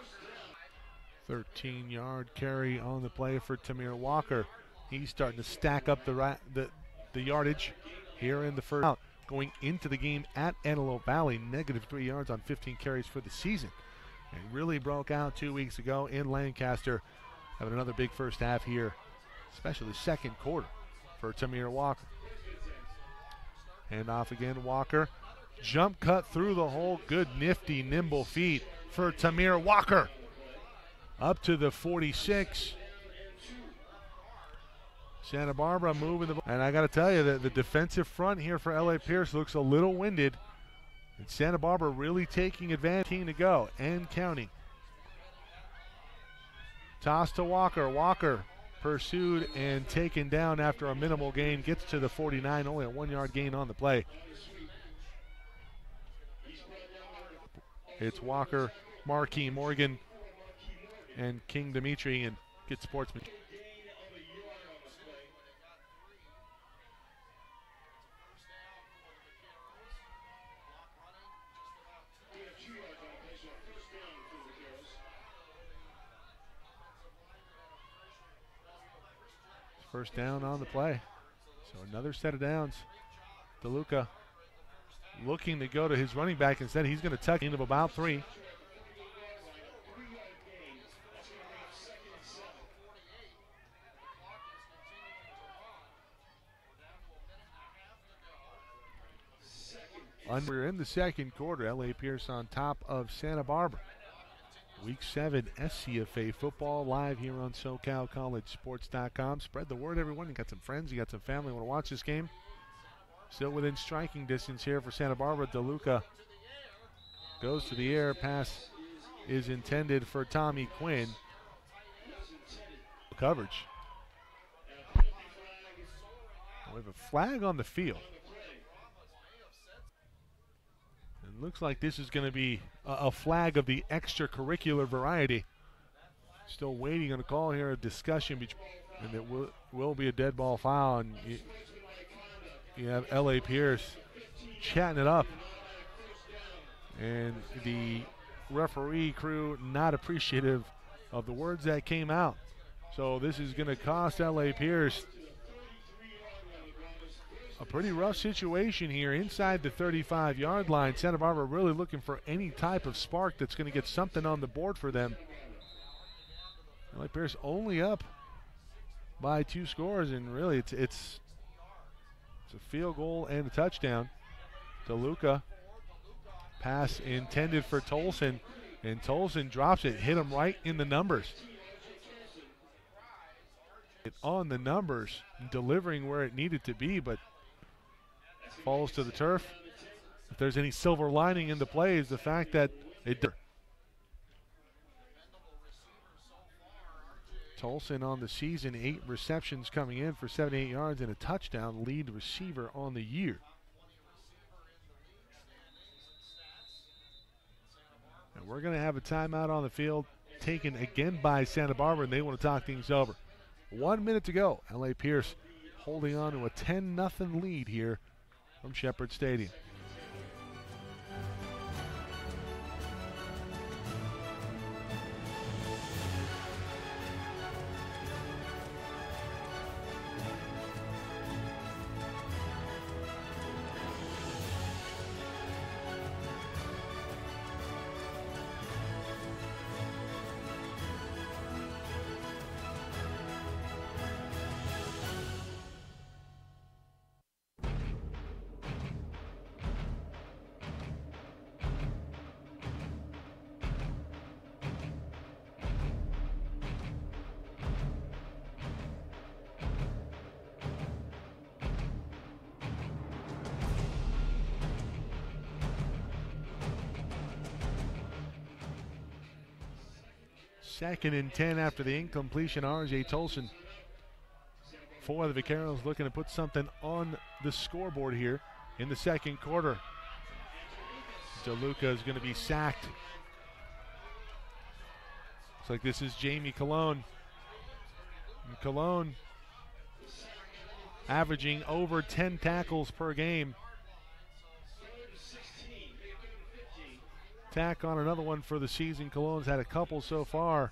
13-yard carry on the play for Tamir Walker. He's starting to stack up the yardage here in the first out. Going into the game at Antelope Valley, -3 yards on 15 carries for the season. And really broke out 2 weeks ago in Lancaster. Having another big first half here, especially second quarter for Tamir Walker. Hand off again, Walker. Jump cut through the hole. Good, nifty, nimble feet for Tamir Walker. Up to the 46. Santa Barbara moving the ball. And I got to tell you that the defensive front here for L.A. Pierce looks a little winded. And Santa Barbara really taking advantage. To go and counting. Toss to Walker. Walker pursued and taken down after a minimal gain. Gets to the 49, only a 1-yard gain on the play. It's Walker, Marquis Morgan, and King Dimitri, and good sportsman. First down on the play. So another set of downs. DeLuca looking to go to his running back. Instead, he's going to tuck into about 3. We're in the second quarter. L.A. Pierce on top of Santa Barbara. Week 7 SCFA football live here on SoCalCollegeSports.com. Spread the word, everyone. You got some friends, you got some family want to watch this game. Still within striking distance here for Santa Barbara. DeLuca goes to the air. Pass is intended for Tommy Quinn. Coverage. We have a flag on the field. It looks like this is going to be a flag of the extracurricular variety. Still waiting on a call here, a discussion, and it will be a dead ball foul. And you have L.A. Pierce chatting it up. And the referee crew not appreciative of the words that came out. So this is going to cost L.A. Pierce a pretty rough situation here inside the 35-yard line. Santa Barbara really looking for any type of spark that's going to get something on the board for them. L.A. Pierce only up by 2 scores, and really it's a field goal and a touchdown. DeLuca, pass intended for Tolson, and Tolson drops it, hit him right in the numbers. On the numbers, delivering where it needed to be, but falls to the turf. If there's any silver lining in the play, is the fact that it. Tolson on the season, 8 receptions coming in for 78 yards and a touchdown, lead receiver on the year. And we're going to have a timeout on the field taken again by Santa Barbara, and they want to talk things over. 1 minute to go. L.A. Pierce holding on to a 10-0 lead here from Shepherd Stadium. Second and 10 after the incompletion. R.J. Tolson for the Vaqueros looking to put something on the scoreboard here in the second quarter. DeLuca is going to be sacked. Looks like this is Jamie Colon. And Colon averaging over 10 tackles per game. Tack on another one for the season. Cologne's had a couple so far.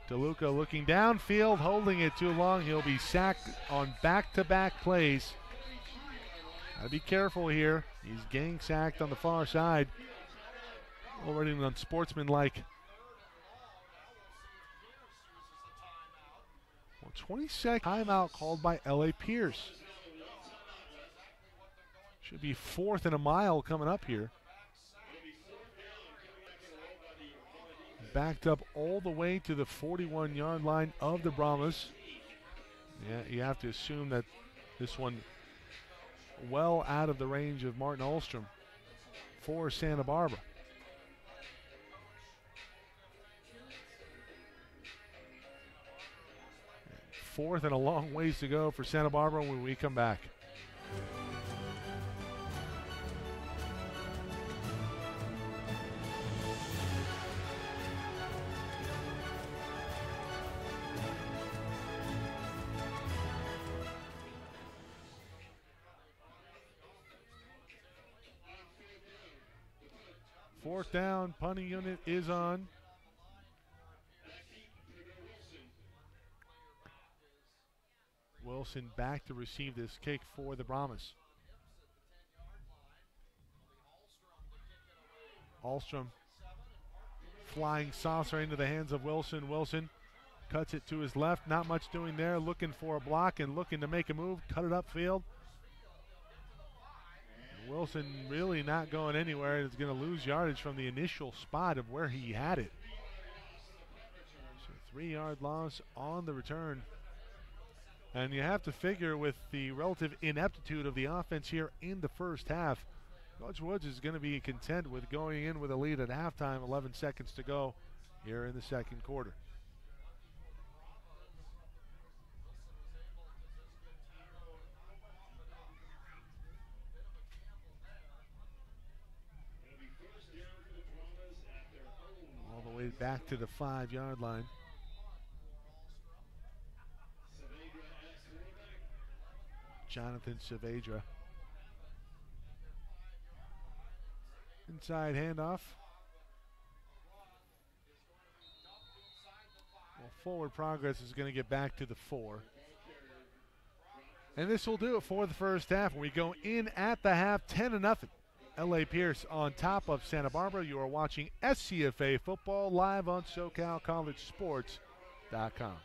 DeLuca looking downfield, holding it too long. He'll be sacked on back-to-back plays. Gotta be careful here. He's gang sacked on the far side. Already unsportsmanlike. Well, 20-second timeout called by L.A. Pierce. Should be 4th and a mile coming up here. Backed up all the way to the 41-yard line of the Brahmas. Yeah, you have to assume that this one well out of the range of Martin Ahlstrom for Santa Barbara. Fourth and a long ways to go for Santa Barbara when we come back. Fourth down, punting unit is on. Wilson back to receive this kick for the Brahmas. Ahlstrom flying saucer into the hands of Wilson. Wilson cuts it to his left, not much doing there, looking for a block and looking to make a move, cut it upfield. Wilson really not going anywhere. Is going to lose yardage from the initial spot of where he had it. So 3-yard loss on the return. And you have to figure with the relative ineptitude of the offense here in the first half, Coach Woods is going to be content with going in with a lead at halftime, 11 seconds to go here in the second quarter. Way back to the 5-yard line. Jonathan Saavedra. Inside handoff. forward progress is going to get back to the 4. And this will do it for the first half. We go in at the half, 10-0. L.A. Pierce on top of Santa Barbara. You are watching SCFA football live on SoCalCollegeSports.com.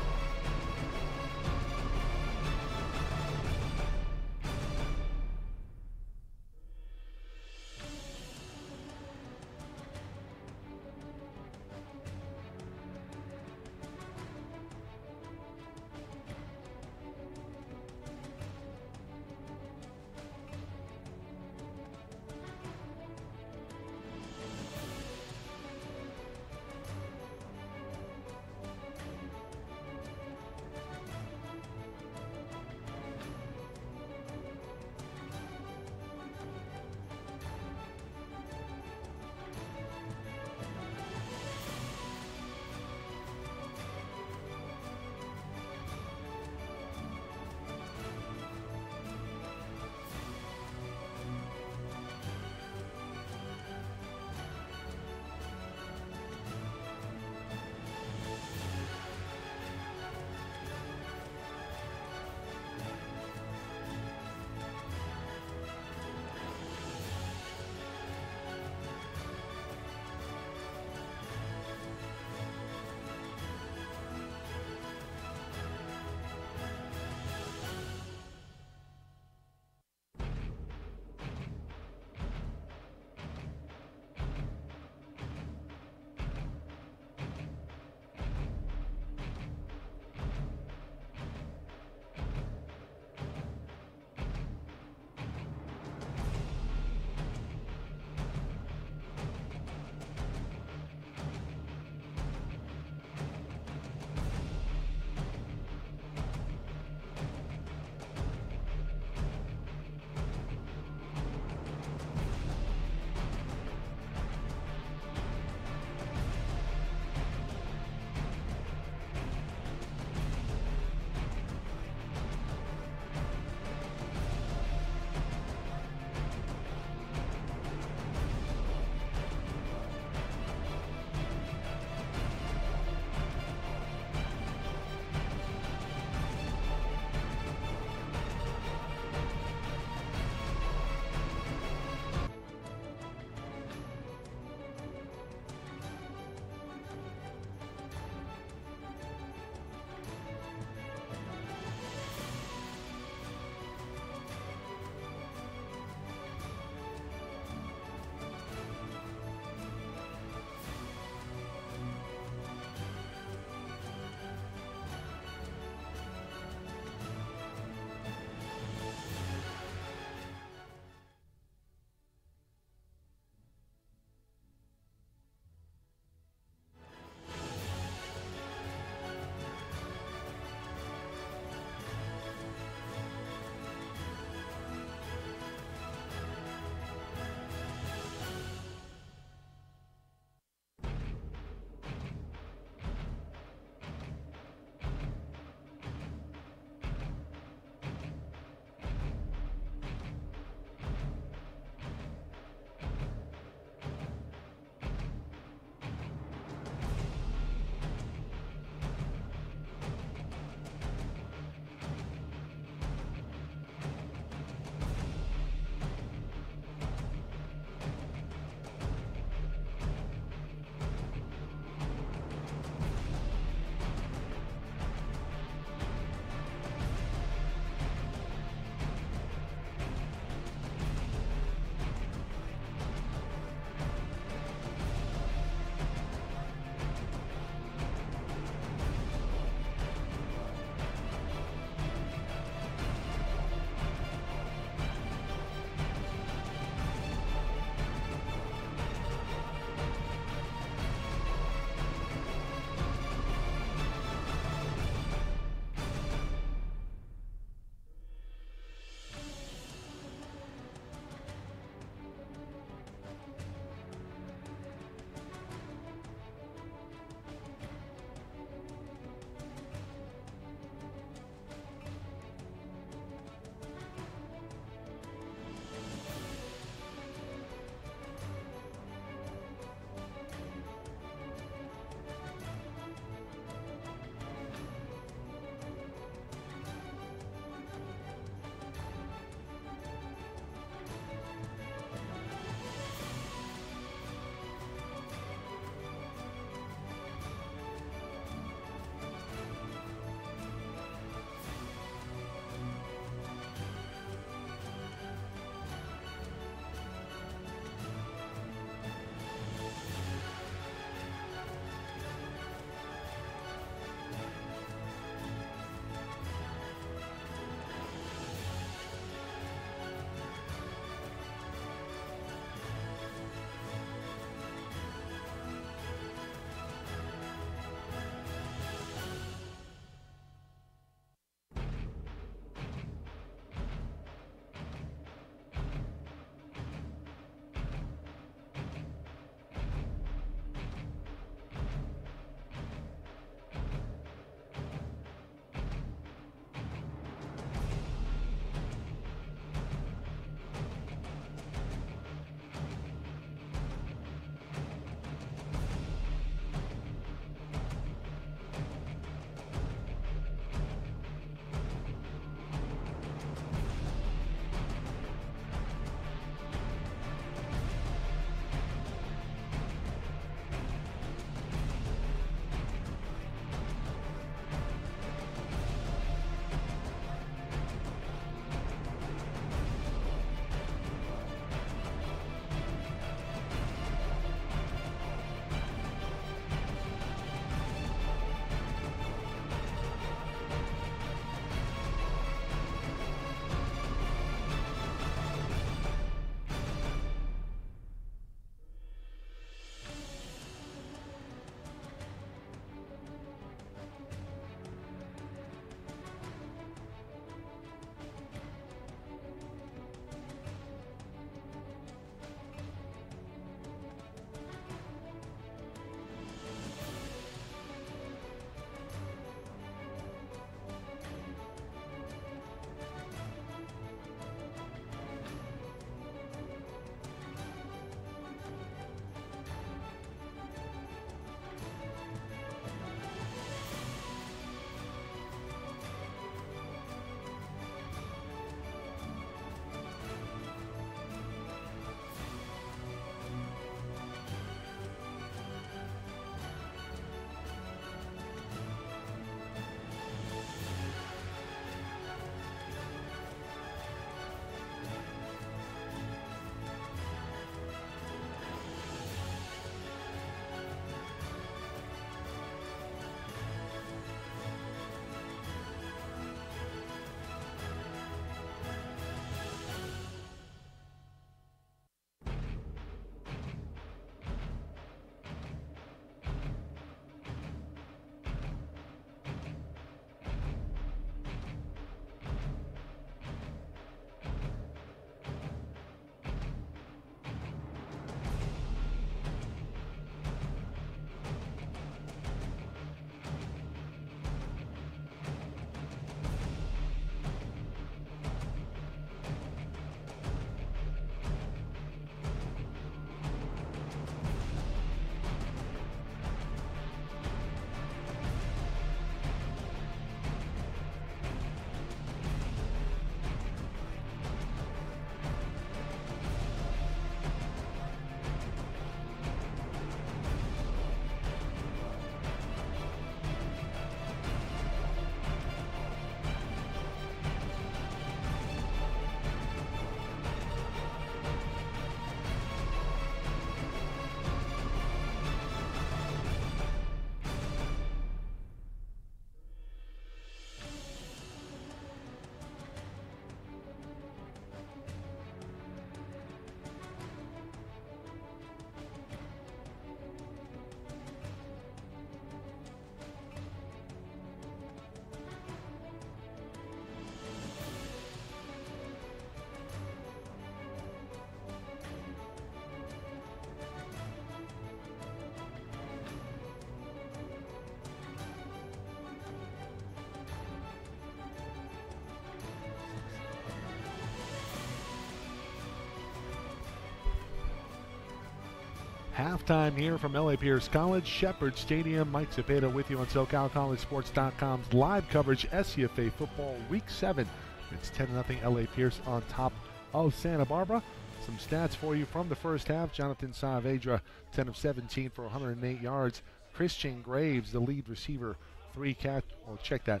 Halftime here from LA Pierce College, Shepherd Stadium. Mike Cepeda with you on SoCalCollegeSports.com's live coverage, SCFA football week 7. It's 10-0 LA Pierce on top of Santa Barbara. Some stats for you from the first half. Jonathan Saavedra, 10 of 17 for 108 yards. Christian Graves, the lead receiver, 3 catch. Well, check that.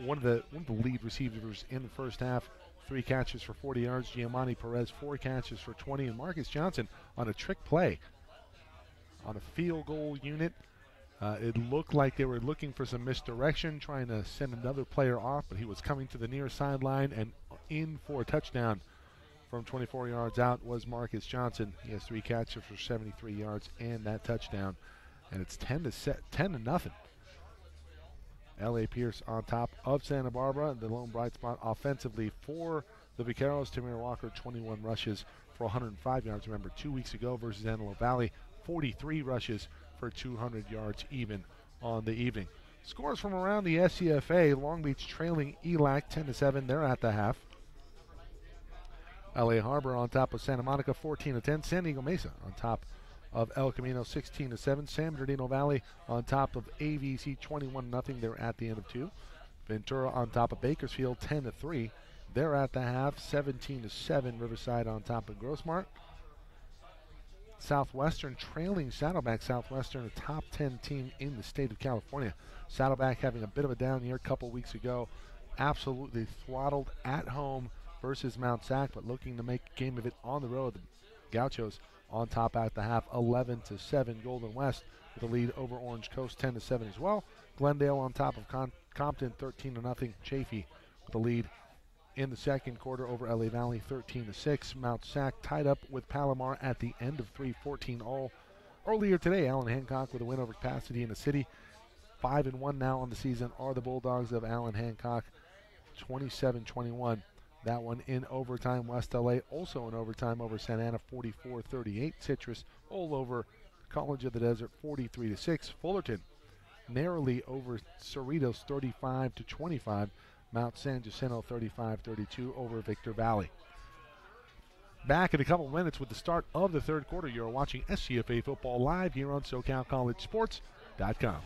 One of the lead receivers in the first half, 3 catches for 40 yards. Giamatti Perez, 4 catches for 20. And Marcus Johnson on a trick play on a field goal unit. It looked like they were looking for some misdirection, trying to send another player off, but he was coming to the near sideline and in for a touchdown from 24 yards out was Marcus Johnson. He has 3 catches for 73 yards and that touchdown. And it's 10-0. LA Pierce on top of Santa Barbara. The lone bright spot offensively for the Vaqueros. Tamir Walker, 21 rushes for 105 yards. Remember, 2 weeks ago versus Antelope Valley, 43 rushes for 200 yards even on the evening. Scores from around the SCFA. Long Beach trailing ELAC 10-7. They're at the half. LA Harbor on top of Santa Monica 14-10. San Diego Mesa on top of El Camino 16-7. San Bernardino Valley on top of AVC 21-0. They're at the end of 2. Ventura on top of Bakersfield 10-3. They're at the half 17-7. Riverside on top of Grossmart. Southwestern trailing Saddleback. Southwestern, a top 10 team in the state of California. Saddleback having a bit of a down year a couple weeks ago. Absolutely throttled at home versus Mount Sac, but looking to make a game of it on the road. The Gauchos on top at the half, 11-7. Golden West with a lead over Orange Coast, 10-7 as well. Glendale on top of Compton, 13-0. Chaffee with a lead in the second quarter over LA Valley, 13-6. Mount Sac tied up with Palomar at the end of 3, 14 all. Earlier today, Allen Hancock with a win over Pasadena City. 5-1 now on the season are the Bulldogs of Allen Hancock, 27-21. That one in overtime. West LA also in overtime over Santa Ana, 44-38. Citrus all over College of the Desert, 43-6. Fullerton narrowly over Cerritos, 35-25. Mount San Jacinto 35-32 over Victor Valley. Back in a couple minutes with the start of the third quarter. You're watching SCFA football live here on SoCalCollegeSports.com.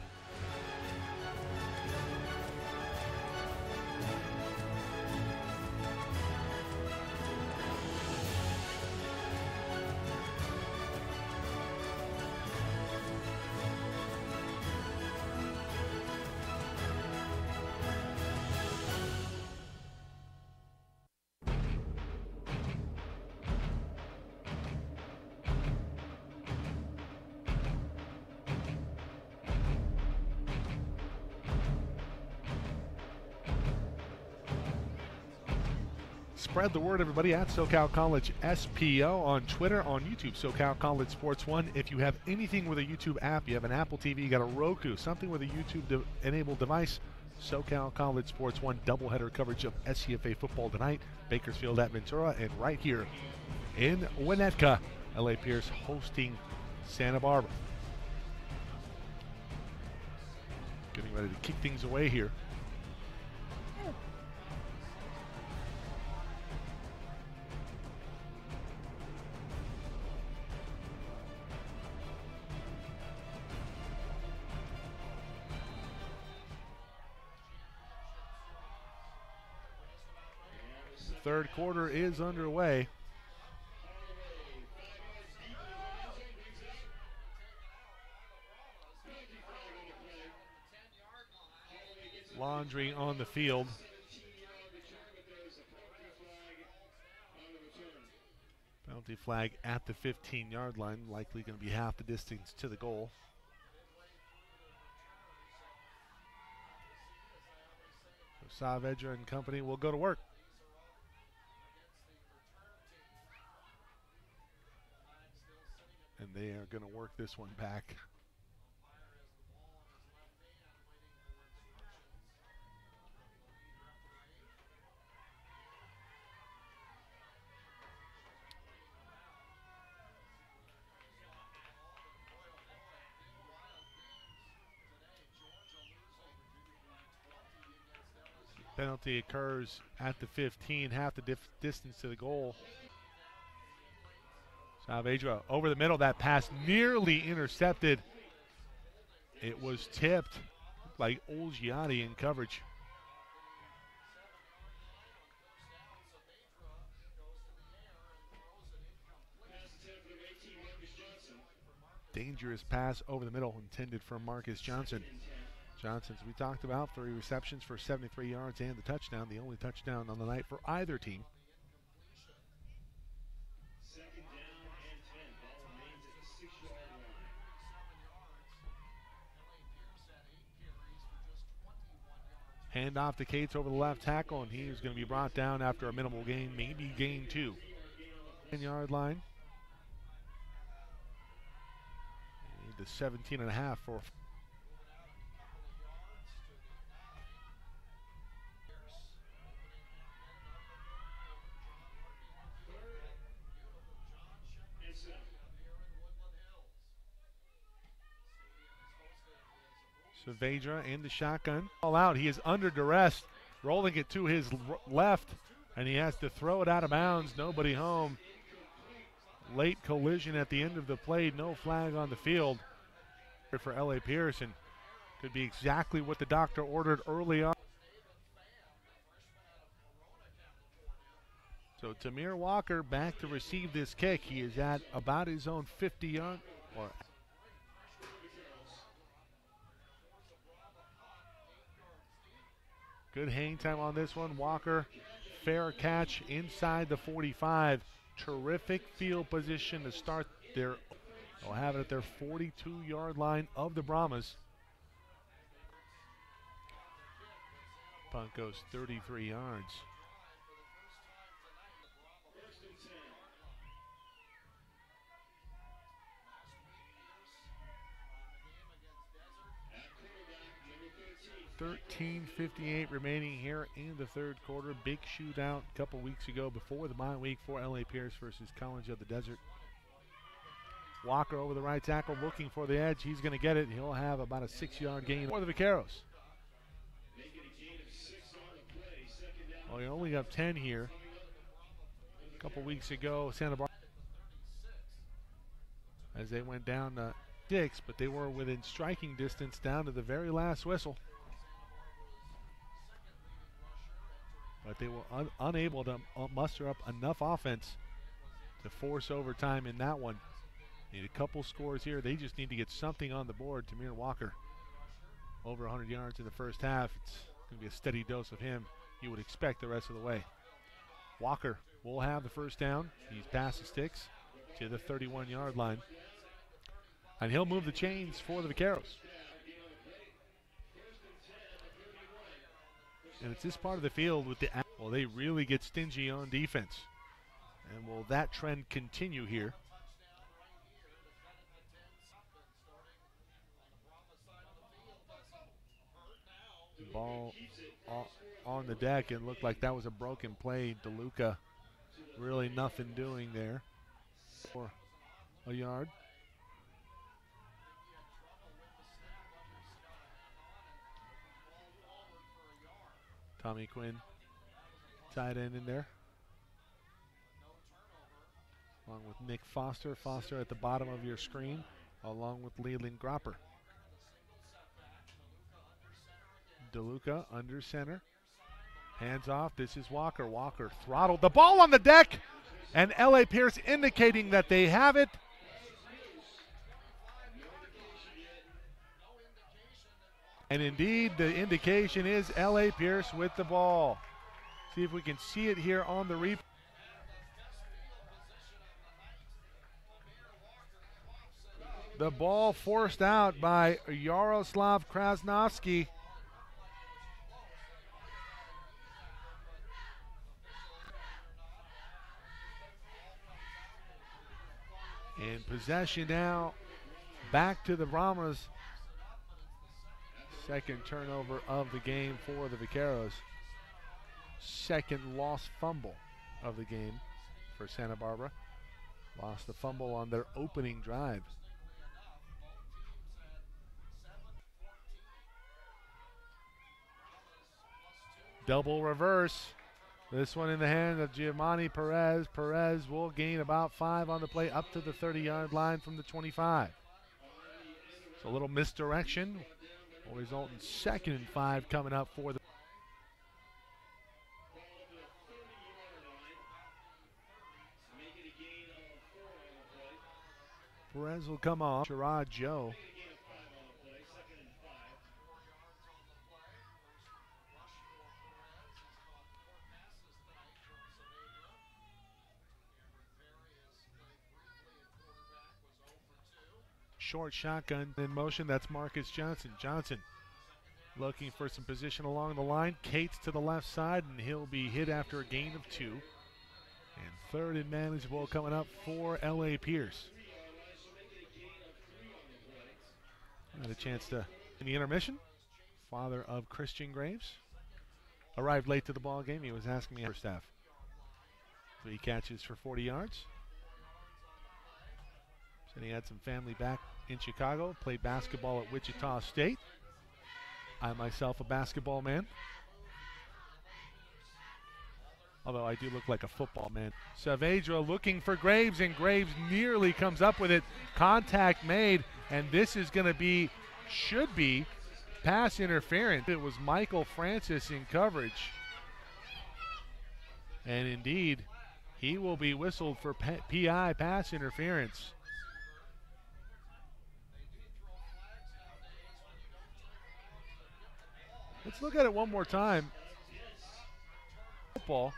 Spread the word, everybody, at SoCal College SPO on Twitter, on YouTube, SoCal College Sports 1. If you have anything with a YouTube app, you have an Apple TV, you got a Roku, something with a YouTube-enabled device, SoCal College Sports 1 doubleheader coverage of SCFA football tonight. Bakersfield at Ventura, and right here in Winnetka, LA Pierce hosting Santa Barbara. Getting ready to kick things away here. Third quarter is underway. Laundry on the field. Penalty flag at the 15-yard line, likely going to be half the distance to the goal. So Saavedra and company will go to work. And they are going to work this one back. Penalty occurs at the 15, half the distance to the goal. Saavedra over the middle. That pass nearly intercepted. It was tipped like Olgiati in coverage. Dangerous pass over the middle intended for Marcus Johnson. Johnson's, we talked about, 3 receptions for 73 yards and the touchdown, the only touchdown on the night for either team. Hand off to Cates over the left tackle, and he is going to be brought down after a minimal gain, maybe gain 2. 10-yard line. The 17.5 for. Saavedra in the shotgun. All out. He is under duress, rolling it to his left, and he has to throw it out of bounds. Nobody home. Late collision at the end of the play. No flag on the field for L.A. Pearson. Could be exactly what the doctor ordered early on. So Tamir Walker back to receive this kick. He is at about his own 50-yard. Good hang time on this one. Walker, fair catch inside the 45. Terrific field position to start their. They'll have it at their 42-yard line of the Brahmas. Punt goes 33 yards. $13:58 remaining here in the third quarter. Big shootout a couple weeks ago before the bye week for L.A. Pierce versus College of the Desert. Walker over the right tackle looking for the edge. He's going to get it. He'll have about a 6-yard gain for the Vaqueros. Well, he only got 10 here. A couple weeks ago, Santa Barbara, as they went down 6, but they were within striking distance down to the very last whistle. But they were unable to muster up enough offense to force overtime in that one. Need a couple scores here. They just need to get something on the board. Tamir Walker, over 100 yards in the first half. It's going to be a steady dose of him. You would expect the rest of the way. Walker will have the first down. He's past the sticks to the 31-yard line. And he'll move the chains for the Vaqueros. And it's this part of the field with the, well, they really get stingy on defense. And will that trend continue here? Ball on the deck, and looked like that was a broken play. DeLuca, really nothing doing there for a yard. Tommy Quinn, tight end in there, along with Nick Foster. Foster at the bottom of your screen, along with Leland Gropper. DeLuca under center, hands off. This is Walker. Walker throttled the ball on the deck, and L.A. Pierce indicating that they have it. And indeed, the indication is L.A. Pierce with the ball. See if we can see it here on the replay. The ball forced out by Yaroslav Krasnovsky. And possession now back to the Brahmas. Second turnover of the game for the Vaqueros. Second lost fumble of the game for Santa Barbara. Lost the fumble on their opening drive. Double reverse. This one in the hand of Giovanni Perez. Perez will gain about 5 on the play up to the 30-yard line from the 25. So a little misdirection will result in 2nd and 5 coming up for the. Perez will come off. Sherrod Joe. Short shotgun in motion. That's Marcus Johnson. Johnson looking for some position along the line. Cates to the left side, and he'll be hit after a gain of 2. And 3rd and manageable coming up for L.A. Pierce. Had a chance to in the intermission. Father of Christian Graves arrived late to the ball game. He was asking me first half. 3 catches for 40 yards. Said he had some family back in Chicago. Played basketball at Wichita State. I myself a basketball man. Although I do look like a football man. Saavedra looking for Graves, and Graves nearly comes up with it. Contact made, and this is going to be, should be, pass interference. It was Michael Francis in coverage. And indeed, he will be whistled for PI, pass interference. Let's look at it one more time. Football.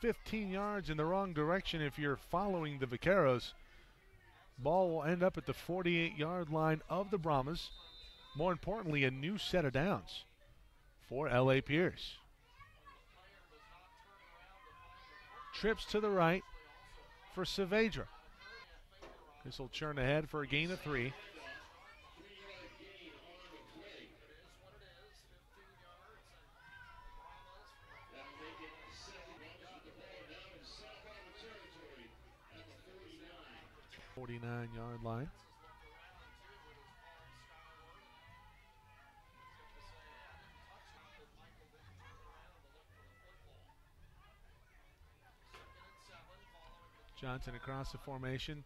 15 yards in the wrong direction if you're following the Vaqueros. Ball will end up at the 48-yard line of the Brahmas. More importantly, a new set of downs for L.A. Pierce. Trips to the right for Saavedra. This will churn ahead for a gain of 3. .49-yard line. Johnson across the formation.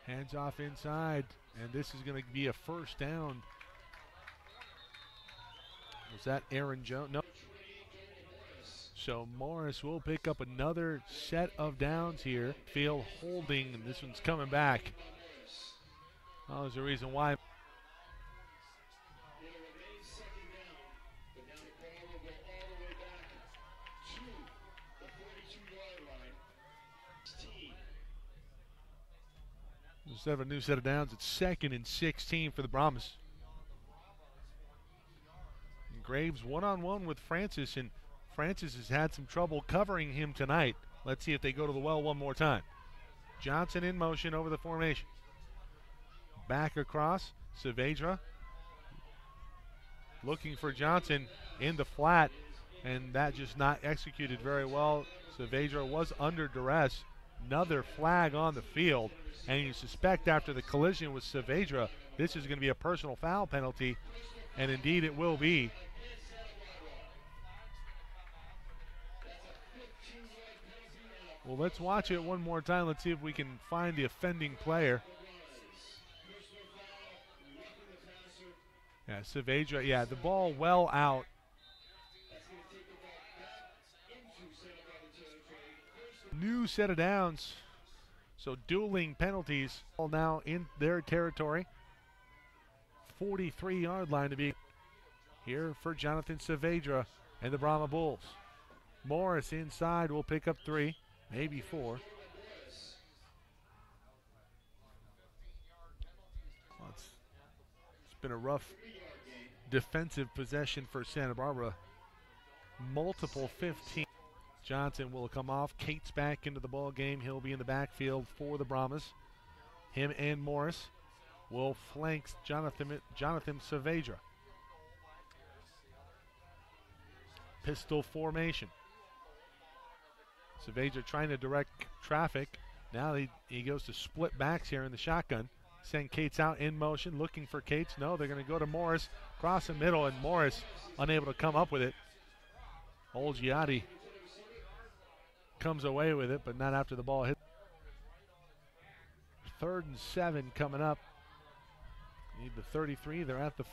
Hands off inside, and this is going to be a first down. Was that Aaron Jones? No. So Morris will pick up another set of downs here. Field holding, and this one's coming back. Well, there's a reason why. Instead of a new set of downs, it's 2nd and 16 for the Brahmas. And Graves one-on-one with Francis, and Francis has had some trouble covering him tonight. Let's see if they go to the well one more time. Johnson in motion over the formation. Back across, Saavedra looking for Johnson in the flat, and that just not executed very well. Saavedra was under duress. Another flag on the field, and you suspect after the collision with Saavedra, this is going to be a personal foul penalty, and indeed it will be. Well, let's watch it one more time. Let's see if we can find the offending player. Yeah, Saavedra, yeah, the ball well out. New set of downs. So dueling penalties all now in their territory. 43-yard line to be here for Jonathan Saavedra and the Brahma Bulls. Morris inside will pick up 3, maybe 4. Well, it's been a rough defensive possession for Santa Barbara. Multiple 15. Johnson will come off. Cates back into the ball game. He'll be in the backfield for the Brahmas. Him and Morris will flank Jonathan Saavedra. Pistol formation. Saavedra trying to direct traffic. Now he goes to split backs here in the shotgun. Send Cates out in motion, looking for Cates. No, they're going to go to Morris. Cross the middle, and Morris unable to come up with it. Olgiati comes away with it, but not after the ball hit. 3rd and 7 coming up. Need the 33. They're at the 4.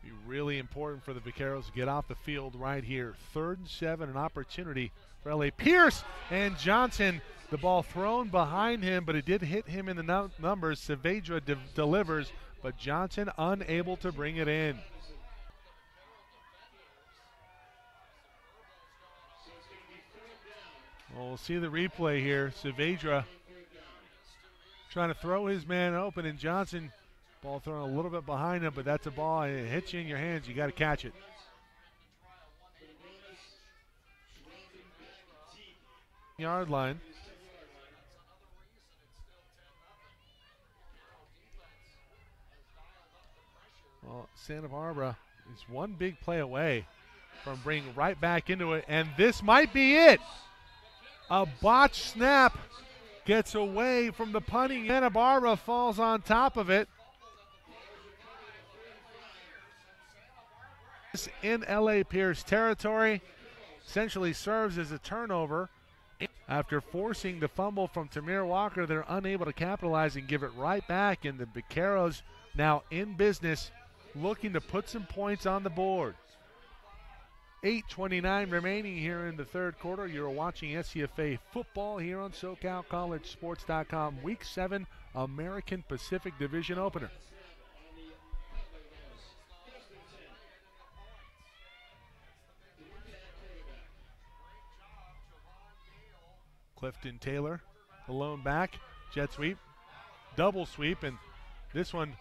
Be really important for the Vaqueros to get off the field right here. 3rd and 7, an opportunity for LA Pierce, and Johnson. The ball thrown behind him, but it did hit him in the numbers. Saavedra delivers, but Johnson unable to bring it in. Well, we'll see the replay here. Saavedra trying to throw his man open, and Johnson, ball thrown a little bit behind him, but that's a ball, and it hits you in your hands. You got to catch it. Yard line. Well, Santa Barbara is one big play away from bringing right back into it, and this might be it. A botched snap gets away from the punting. Santa Barbara falls on top of it. In LA Pierce territory, essentially serves as a turnover. After forcing the fumble from Tamir Walker, they're unable to capitalize and give it right back, and the Vaqueros now in business, looking to put some points on the board. 8:29 remaining here in the 3rd quarter. You're watching SCFA football here on SoCalCollegeSports.com. Week 7 American Pacific Division opener. Clifton Taylor, the lone back, jet sweep, double sweep, and this one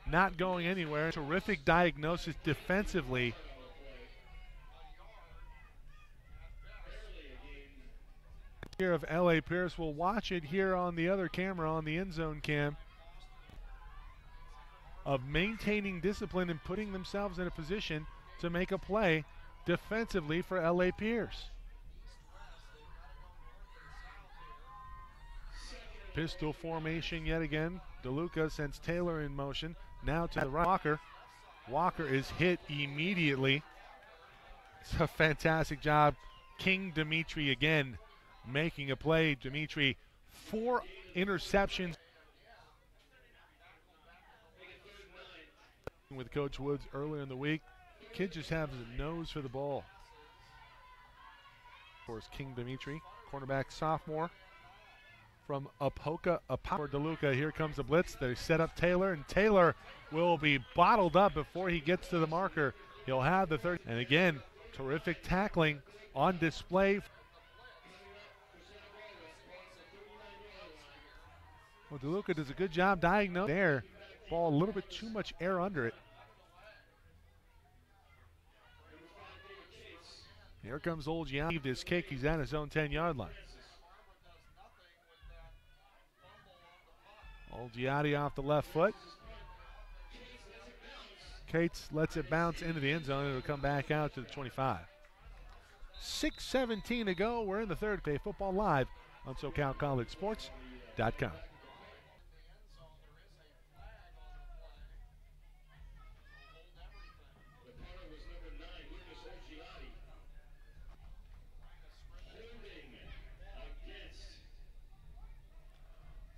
not going anywhere. Terrific diagnosis defensively. Here of LA Pierce. We'll watch it here on the other camera, on the end zone cam, of maintaining discipline and putting themselves in a position to make a play defensively for LA Pierce. Pistol formation yet again. DeLuca sends Taylor in motion. Now to the right. Walker. Walker is hit immediately. It's a fantastic job. King Dimitri again making a play. Dimitri, 4 interceptions. With Coach Woods earlier in the week. Kid just has a nose for the ball. Of course, King Dimitri, cornerback sophomore from Apoca DeLuca. Here comes the blitz. They set up Taylor, and Taylor will be bottled up before he gets to the marker. He'll have the 30. And again, terrific tackling on display. Well, DeLuca does a good job diagnosing there. Ball a little bit too much air under it. Here comes Olgiati. This kick, he's at his own 10-yard line. Olgiati off the left foot. Cates lets it bounce into the end zone. It'll come back out to the 25. 6:17 to go. We're in the 3rd day. Football live on SoCalCollegeSports.com.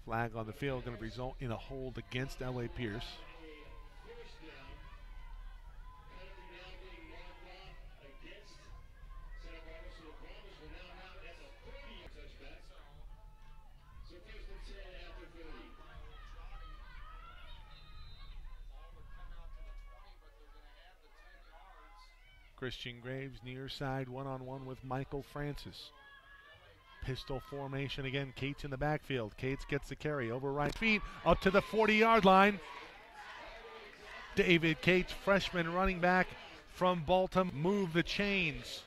Flag on the field going to result in a hold against LA Pierce. Christian Graves near side, one-on-one with Michael Francis. Pistol formation again. Cates in the backfield. Cates gets the carry over right feet up to the 40-yard line. David Cates, freshman running back from Baltimore, move the chains.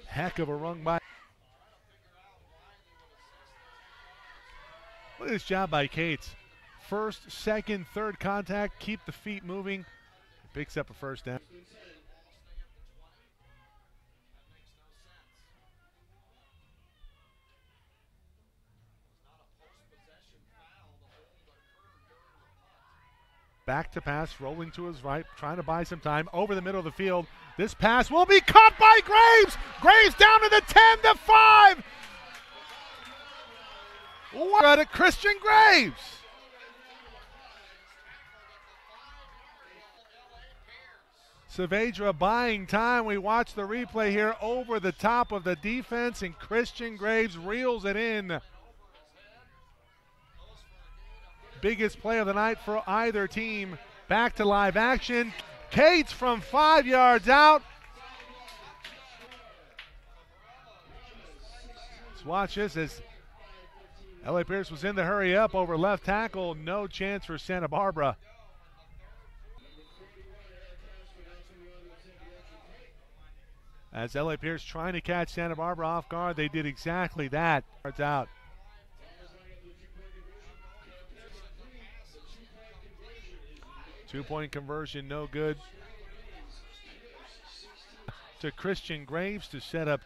Heck of a run by. This job by Cates. First, second, third contact, keep the feet moving. Picks up a first down. Back to pass, rolling to his right, trying to buy some time. Over the middle of the field. This pass will be caught by Graves. Graves down to the 10, the 5. What a Christian Graves. Saavedra buying time. We watch the replay here over the top of the defense, and Christian Graves reels it in. Biggest play of the night for either team. Back to live action. Cates from 5 yards out. Let's watch this as L.A. Pierce was in the hurry up over left tackle. No chance for Santa Barbara. As L.A. Pierce trying to catch Santa Barbara off guard, they did exactly that. Yards out. Two-point conversion, no good. To Christian Graves to set up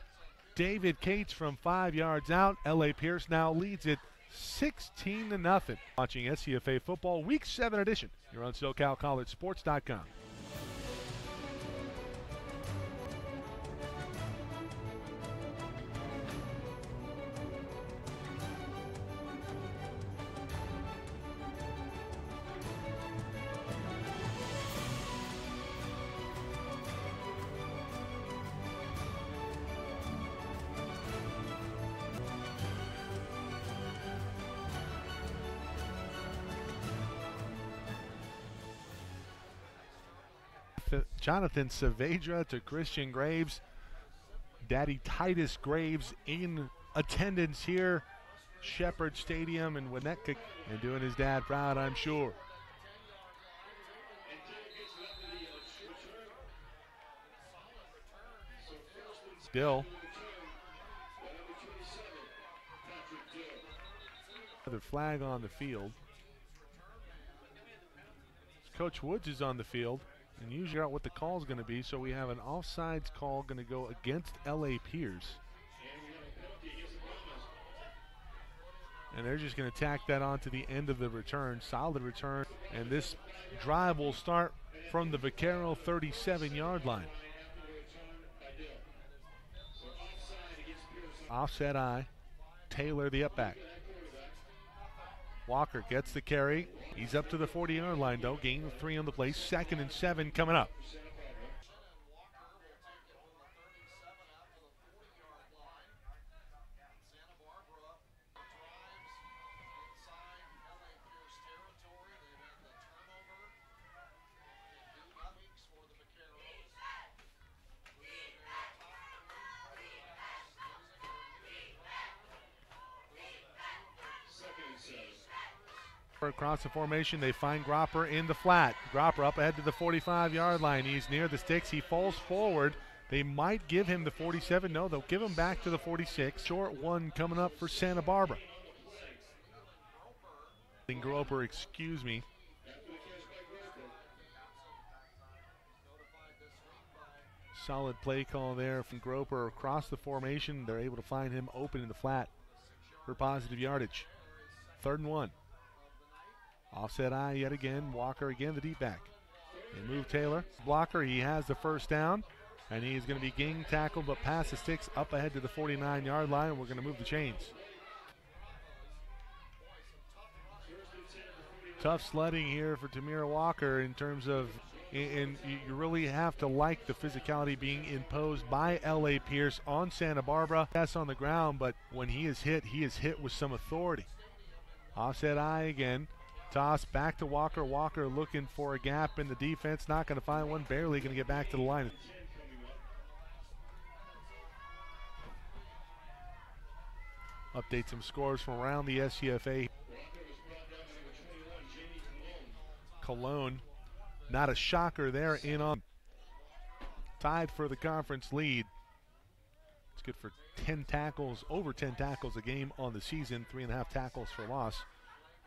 David Cates from 5 yards out. L.A. Pierce now leads it 16-0. Watching SCFA Football Week 7 edition. You're on SoCalCollegeSports.com. Jonathan Saavedra to Christian Graves. Daddy Titus Graves in attendance here. Shepherd Stadium in Winnetka, and doing his dad proud, I'm sure. Still. Another flag on the field. Coach Woods is on the field. And usually figure out what the call is going to be, so we have an offsides call going to go against L.A. Pierce. And they're just going to tack that on to the end of the return. Solid return. And this drive will start from the Vaquero 37-yard line. Offset eye. Taylor the up back. Walker gets the carry. He's up to the 40-yard line, though. Gain of 3 on the play. 2nd and 7 coming up. Across the formation, they find Gropper in the flat. Gropper up ahead to the 45-yard line. He's near the sticks. He falls forward. They might give him the 47. No, they'll give him back to the 46. Short one coming up for Santa Barbara. Groper, excuse me. Solid play call there from Groper across the formation. They're able to find him open in the flat for positive yardage. 3rd and 1. Offset eye yet again. Walker again, the deep back. They move Taylor. Blocker, he has the first down. And he's going to be gang tackled, but past the sticks up ahead to the 49-yard line. We're going to move the chains. Tough sledding here for Tamir Walker in terms of, and you really have to like the physicality being imposed by L.A. Pierce on Santa Barbara. That's on the ground, but when he is hit with some authority. Offset eye again. Toss back to Walker. Walker looking for a gap in the defense. Not going to find one. Barely going to get back to the line. Update some scores from around the SCFA. Cologne, not a shocker there in on. Tied for the conference lead. It's good for 10 tackles, over 10 tackles a game on the season. 3.5 tackles for loss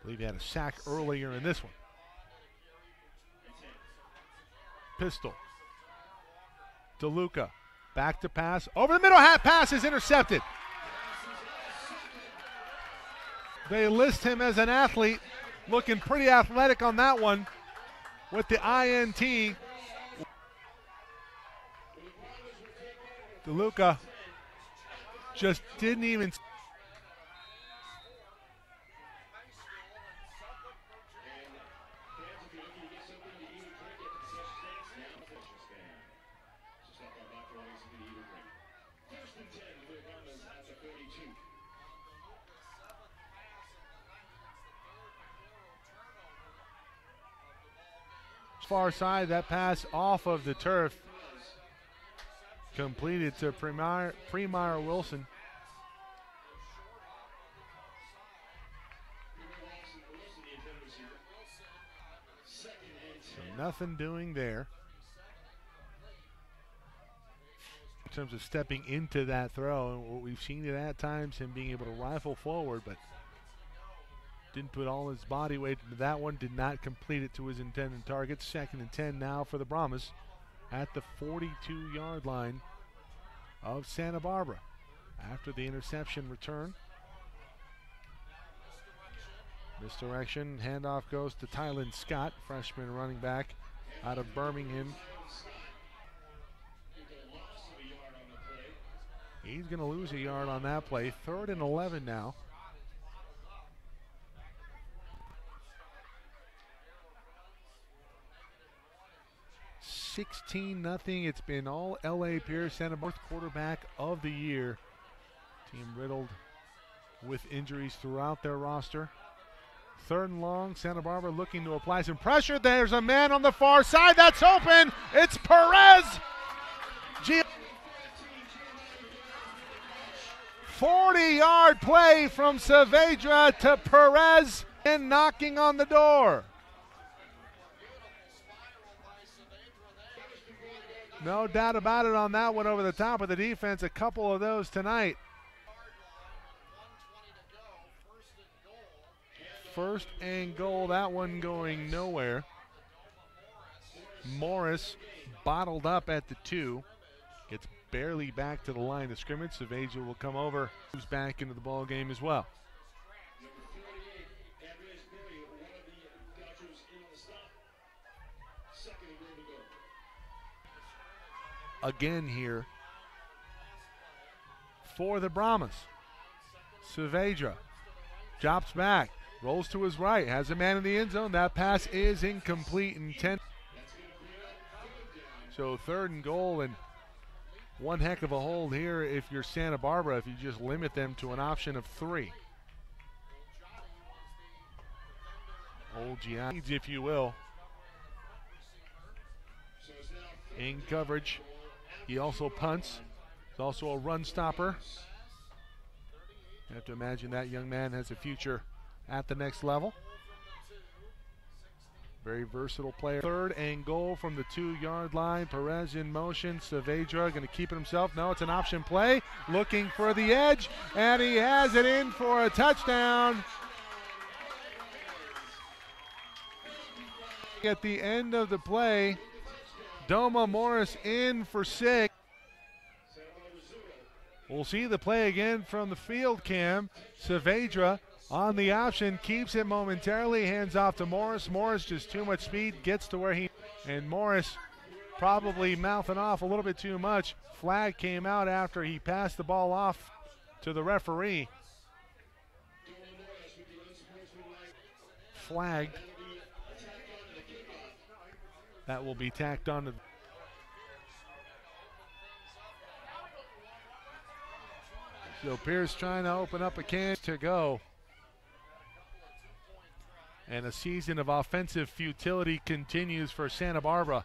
I believe he had a sack earlier in this one. Pistol. DeLuca. Back to pass. Over the middle, half pass is intercepted. They list him as an athlete. Looking pretty athletic on that one with the INT. DeLuca just didn't even. Far side, that pass off of the turf. Completed to Premier Wilson. So nothing doing there. In terms of stepping into that throw, and what we've seen it at times, him being able to rifle forward, but didn't put all his body weight into that one, did not complete it to his intended target. 2nd and 10 now for the Brahmas at the 42-yard line of Santa Barbara after the interception return. Misdirection, handoff goes to Tylen Scott, freshman running back out of Birmingham. He's going to lose a yard on that play. 3rd and 11 now. $16-0. It's been all L.A. Pierce, Santa Barbara quarterback of the year. Team riddled with injuries throughout their roster. 3rd and long, Santa Barbara looking to apply some pressure. There's a man on the far side that's open. It's Perez. 40-yard play from Saavedra to Perez and knocking on the door. No doubt about it on that one over the top of the defense. A couple of those tonight. 1st and goal, that one going nowhere. Morris bottled up at the 2. Gets barely back to the line of scrimmage. Saavedra will come over. Moves back into the ball game as well. Again here for the Brahmas. Saavedra drops back, rolls to his right, has a man in the end zone. That pass is incomplete and 10. So 3rd and goal, and one heck of a hold here if you're Santa Barbara, if you just limit them to an option of 3. Old Giants, if you will. In coverage. He also punts. He's also a run stopper. You have to imagine that young man has a future at the next level. Very versatile player. 3rd and goal from the 2-yard line. Perez in motion. Saavedra going to keep it himself. No, it's an option play. Looking for the edge, and he has it in for a touchdown. At the end of the play, Doma Morris in for 6. We'll see the play again from the field cam. Saavedra on the option, keeps it momentarily, hands off to Morris. Morris just too much speed, gets to where he, and Morris probably mouthing off a little bit too much. Flag came out after he passed the ball off to the referee. Flagged. That will be tacked on to. So Pierce trying to open up a can to go. And a season of offensive futility continues for Santa Barbara.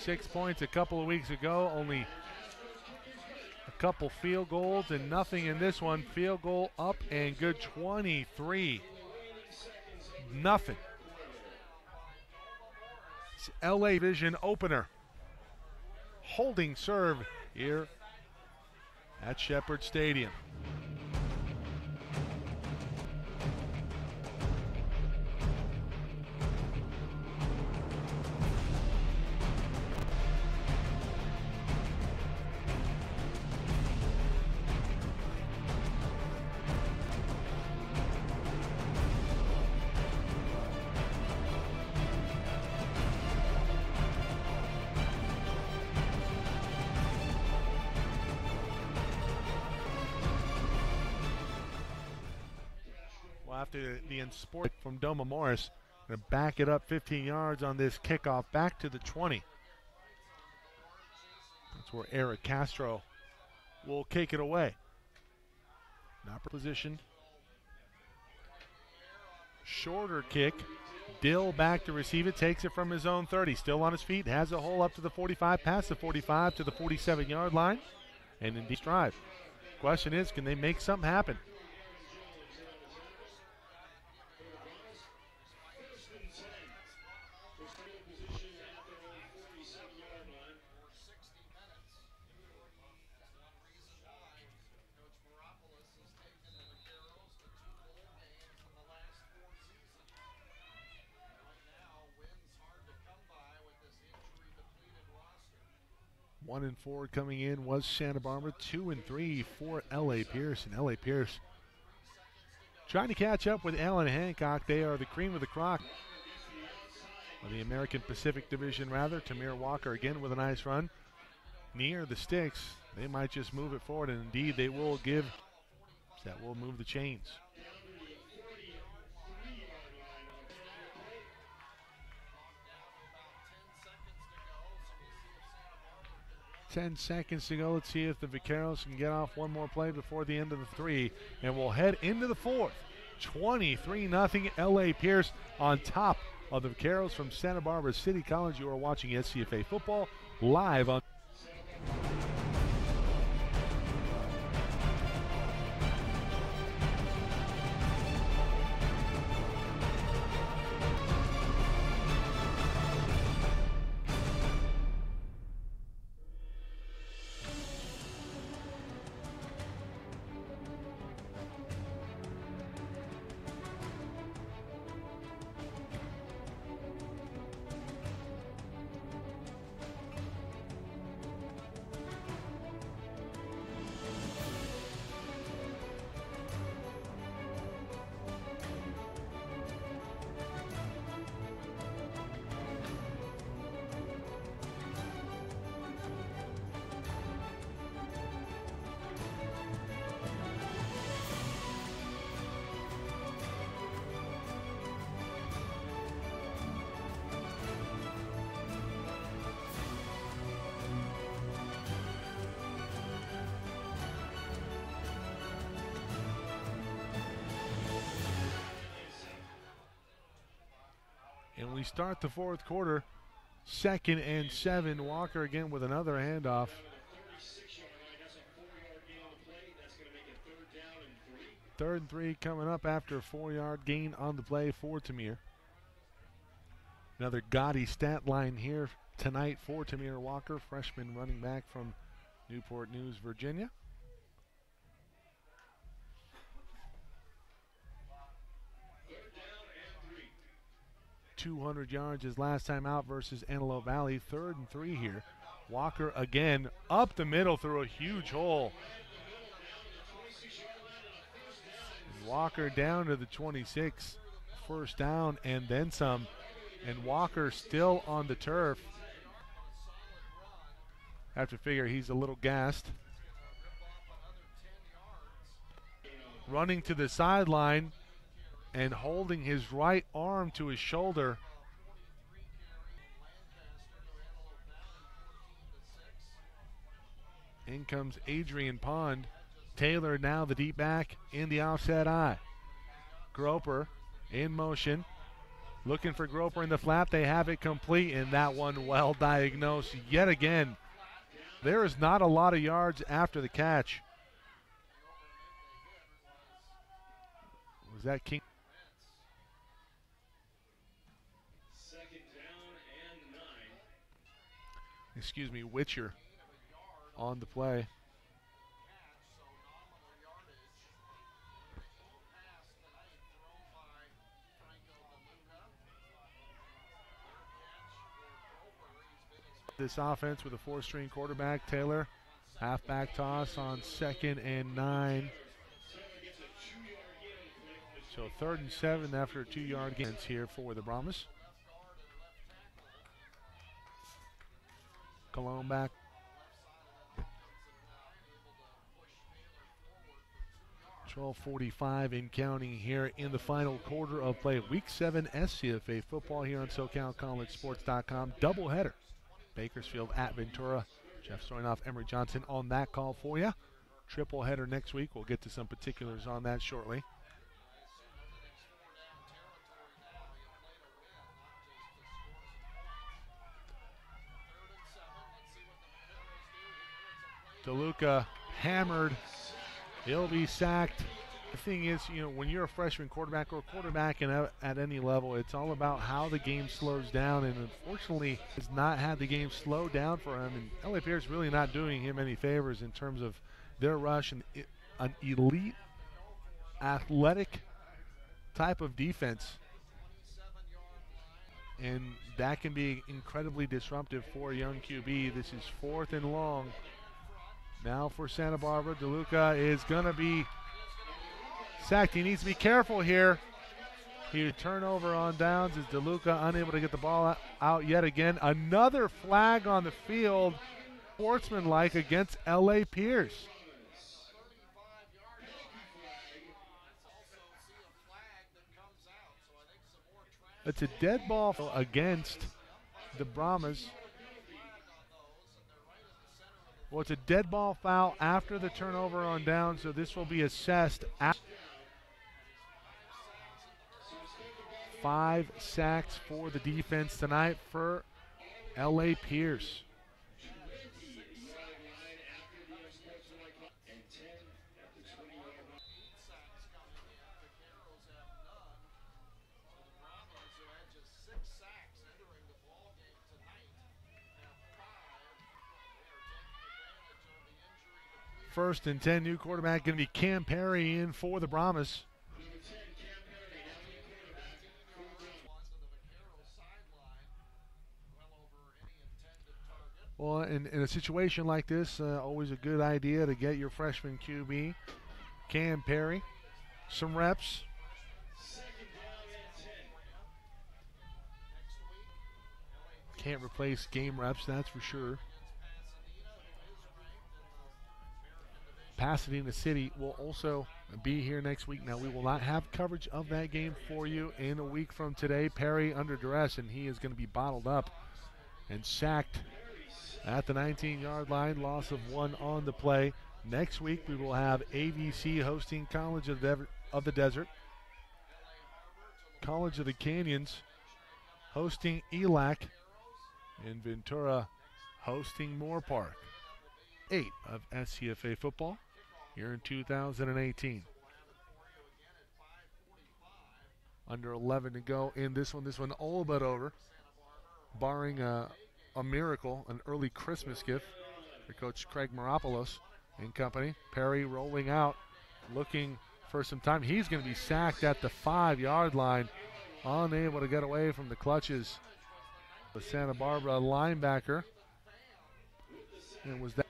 6 points a couple of weeks ago, only a couple field goals and nothing in this one. Field goal up and good, 23. Nothing. It's LA Vision opener. Holding serve here at Shepherd Stadium. after the sport from Doma Morris. Going to back it up 15 yards on this kickoff back to the 20. That's where Eric Castro will kick it away. Not position. Shorter kick. Dill back to receive it, takes it from his own 30. Still on his feet, has a hole up to the 45, past the 45 to the 47-yard line, and indeed drive. Question is, can they make something happen? One and four coming in was Santa Barbara. 2 and 3 for L.A. Pierce. And L.A. Pierce trying to catch up with Allen Hancock. They are the cream of the crop. Or the American Pacific Division, rather. Tamir Walker again with a nice run. Near the sticks. They might just move it forward, and indeed they will give. That will move the chains. 10 seconds to go. Let's see if the Vaqueros can get off one more play before the end of the 3. And we'll head into the 4th. 23-0 L.A. Pierce on top of the Vaqueros from Santa Barbara City College. You are watching SCFA football live on. And we start the 4th quarter. 2nd and 7. Walker again with another handoff. Third and 3 coming up after a 4-yard gain on the play for Tamir. Another gaudy stat line here tonight for Tamir Walker, freshman running back from Newport News, Virginia. 200 yards his last time out versus Antelope Valley. 3rd and 3 here. Walker again up the middle through a huge hole. Walker down to the 26. First down and then some. And Walker still on the turf. Have to figure he's a little gassed. Running to the sideline and holding his right arm to his shoulder. In comes Adrian Pond. Taylor now the deep back in the offset eye. Groper in motion. Looking for Groper in the flat. They have it complete, and that one well diagnosed yet again. There is not a lot of yards after the catch. Was that King? Excuse me, Witcher on the play. This offense with a 4-string quarterback, Taylor. Halfback toss on 2nd and 9. So 3rd and 7 after a 2-yard gain here for the Brahmas. Cologne back. 12:45 and counting here in the final quarter of play. Week 7 SCFA football here on SoCalCollegeSports.com. Doubleheader. Bakersfield at Ventura. Jeff Stoynoff, Emery Johnson on that call for you. Triple header next week. We'll get to some particulars on that shortly. DeLuca hammered. He'll be sacked. The thing is, when you're a freshman quarterback or a quarterback at any level, it's all about how the game slows down. And unfortunately, has not had the game slow down for him. And LA Pierce really not doing him any favors in terms of their rush and an elite, athletic type of defense. And that can be incredibly disruptive for a young QB. This is 4th and long. Now for Santa Barbara, DeLuca is going to be sacked. He needs to be careful here. He turnover on downs as DeLuca unable to get the ball out yet again. Another flag on the field, sportsmanlike against LA Pierce. It's a dead ball against the Brahmas. Well, it's a dead ball foul after the turnover on down, so this will be assessed. 5 sacks for the defense tonight for LA Pierce. First and 10, new quarterback going to be Cam Perry in for the Brahmas. Well, in a situation like this, always a good idea to get your freshman QB, Cam Perry, some reps. Can't replace game reps, that's for sure. Pasadena City will also be here next week. Now, we will not have coverage of that game for you in a week from today. Perry under duress, and he is going to be bottled up and sacked at the 19-yard line. Loss of 1 on the play. Next week, we will have ABC hosting College of the Desert. College of the Canyons hosting ELAC. And Ventura hosting Moore Park. 8 of SCFA football here in 2018. Under 11 to go in this one. This one all but over, barring a miracle, an early Christmas gift for Coach Craig Maropoulos and company. Perry rolling out, looking for some time. He's going to be sacked at the 5-yard line, unable to get away from the clutches. The Santa Barbara linebacker. And was that?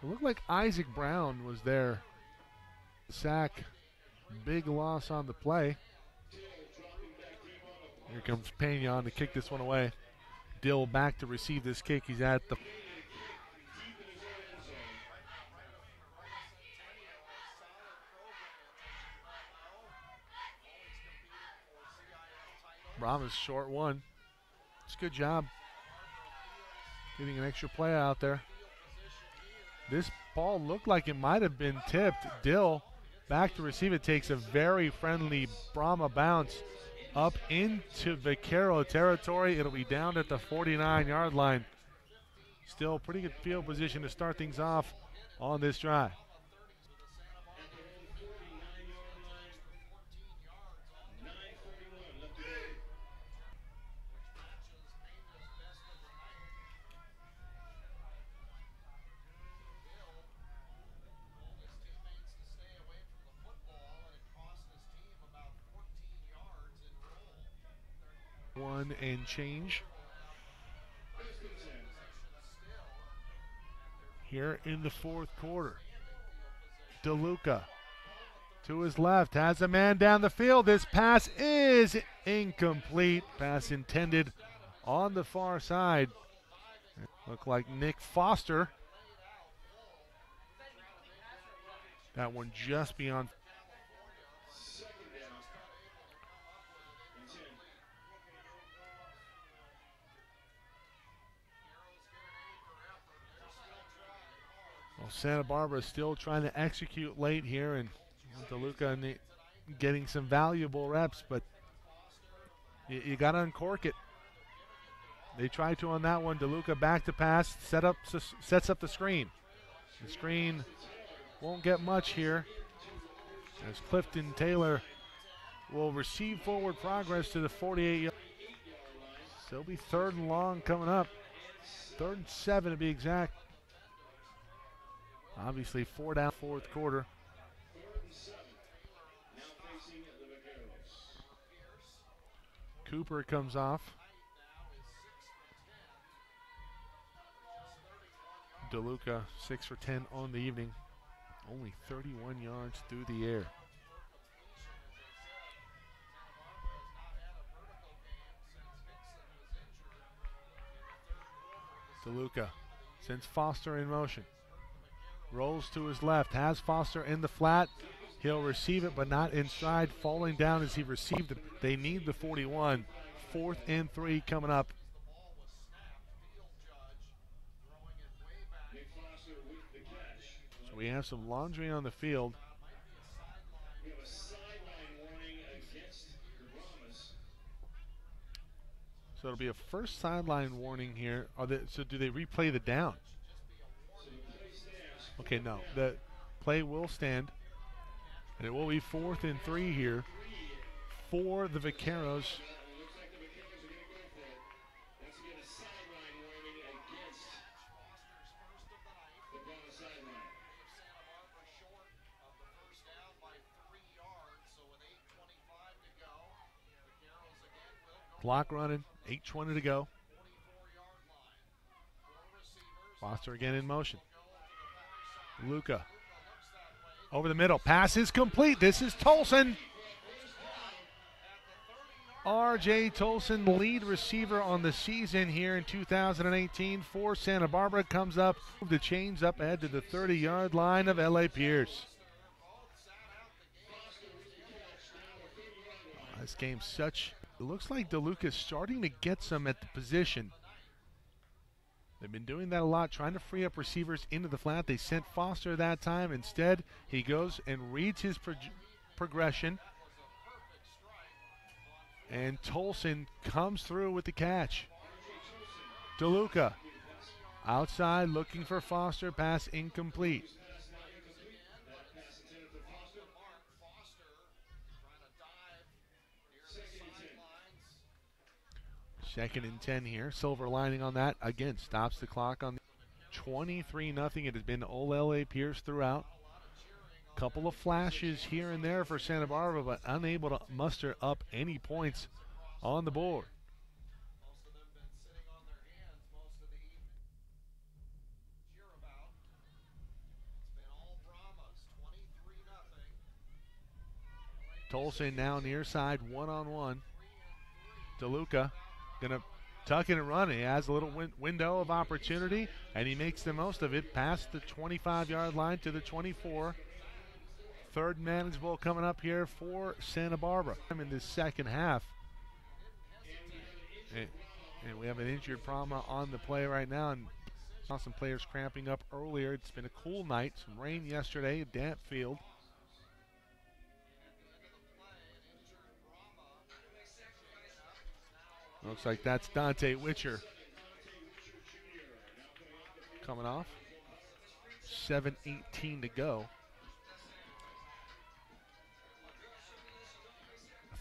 It looked like Isaac Brown was there. Sack, big loss on the play. Here comes Peña to kick this one away. Dill back to receive this kick. He's at the Brahmas short one. It's a good job getting an extra play out there. This ball looked like it might have been tipped. Dill back to receive it, takes a very friendly Brahma bounce up into Vaquero territory. It'll be down at the 49-yard line. Still pretty good field position to start things off on this drive. One and change here in the 4th quarter. DeLuca to his left, has a man down the field. This pass is incomplete. Pass intended on the far side. Looked like Nick Foster That one just beyond. Well, Santa Barbara still trying to execute late here, and DeLuca getting some valuable reps, but you got to uncork it. They tried to on that one. DeLuca back to pass, sets up the screen. The screen won't get much here, as Clifton Taylor will receive forward progress to the 48-yard. So it'll be 3rd and long coming up. 3rd and 7 to be exact. Obviously 4 down, 4th quarter. Cooper comes off. DeLuca 6 for 10 on the evening. Only 31 yards through the air. DeLuca sends Foster in motion. Rolls to his left, has Foster in the flat. He'll receive it, but not in stride, falling down as he received it. They need the 41. 4th and 3 coming up. So we have some laundry on the field. So it'll be a first sideline warning here. So do they replay the down? Okay, no. The play will stand. And it will be 4th and 3 here for the Vaqueros. Clock running, 8:20 to go. Foster again in motion. Luca over the middle. Pass is complete. This is Tolson. R.J. Tolson, lead receiver on the season here in 2018 for Santa Barbara, comes up. The chains up ahead to the 30-yard line of L.A. Pierce. This game's such... It looks like DeLuca's starting to get some at the position. They've been doing that a lot, trying to free up receivers into the flat. They sent Foster that time. Instead, he goes and reads his progression. And Tolson comes through with the catch. DeLuca outside looking for Foster. Pass incomplete. Second and 10 here. Silver lining on that. Again, stops the clock on 23-0. It has been old L.A. Pierce throughout. Couple of flashes here and there for Santa Barbara, but unable to muster up any points on the board. Tolson now near side, one-on-one. DeLuca going to tuck it and run. He has a little window of opportunity, and he makes the most of it past the 25-yard line to the 24. 3rd manageable coming up here for Santa Barbara in this second half. And we have an injured Prama on the play right now, and saw some players cramping up earlier. It's been a cool night, some rain yesterday, a damp field. Looks like that's Dante Witcher coming off. 7:18 to go.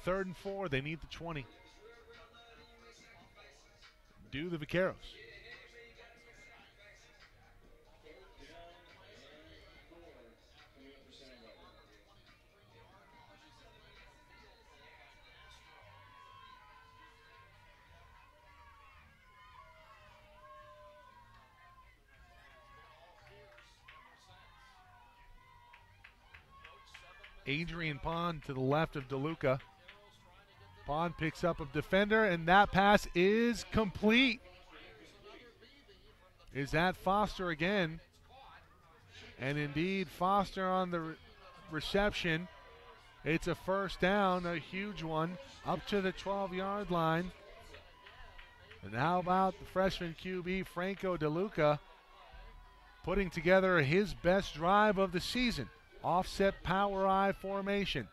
3rd and 4, they need the 20. Do the Vaqueros. Adrian Pond to the left of DeLuca. Pond picks up a defender, and that pass is complete. Is that Foster again? And indeed, Foster on the reception. It's a first down, a huge one, up to the 12-yard line. And how about the freshman QB, Franco DeLuca, putting together his best drive of the season. Offset power I formation.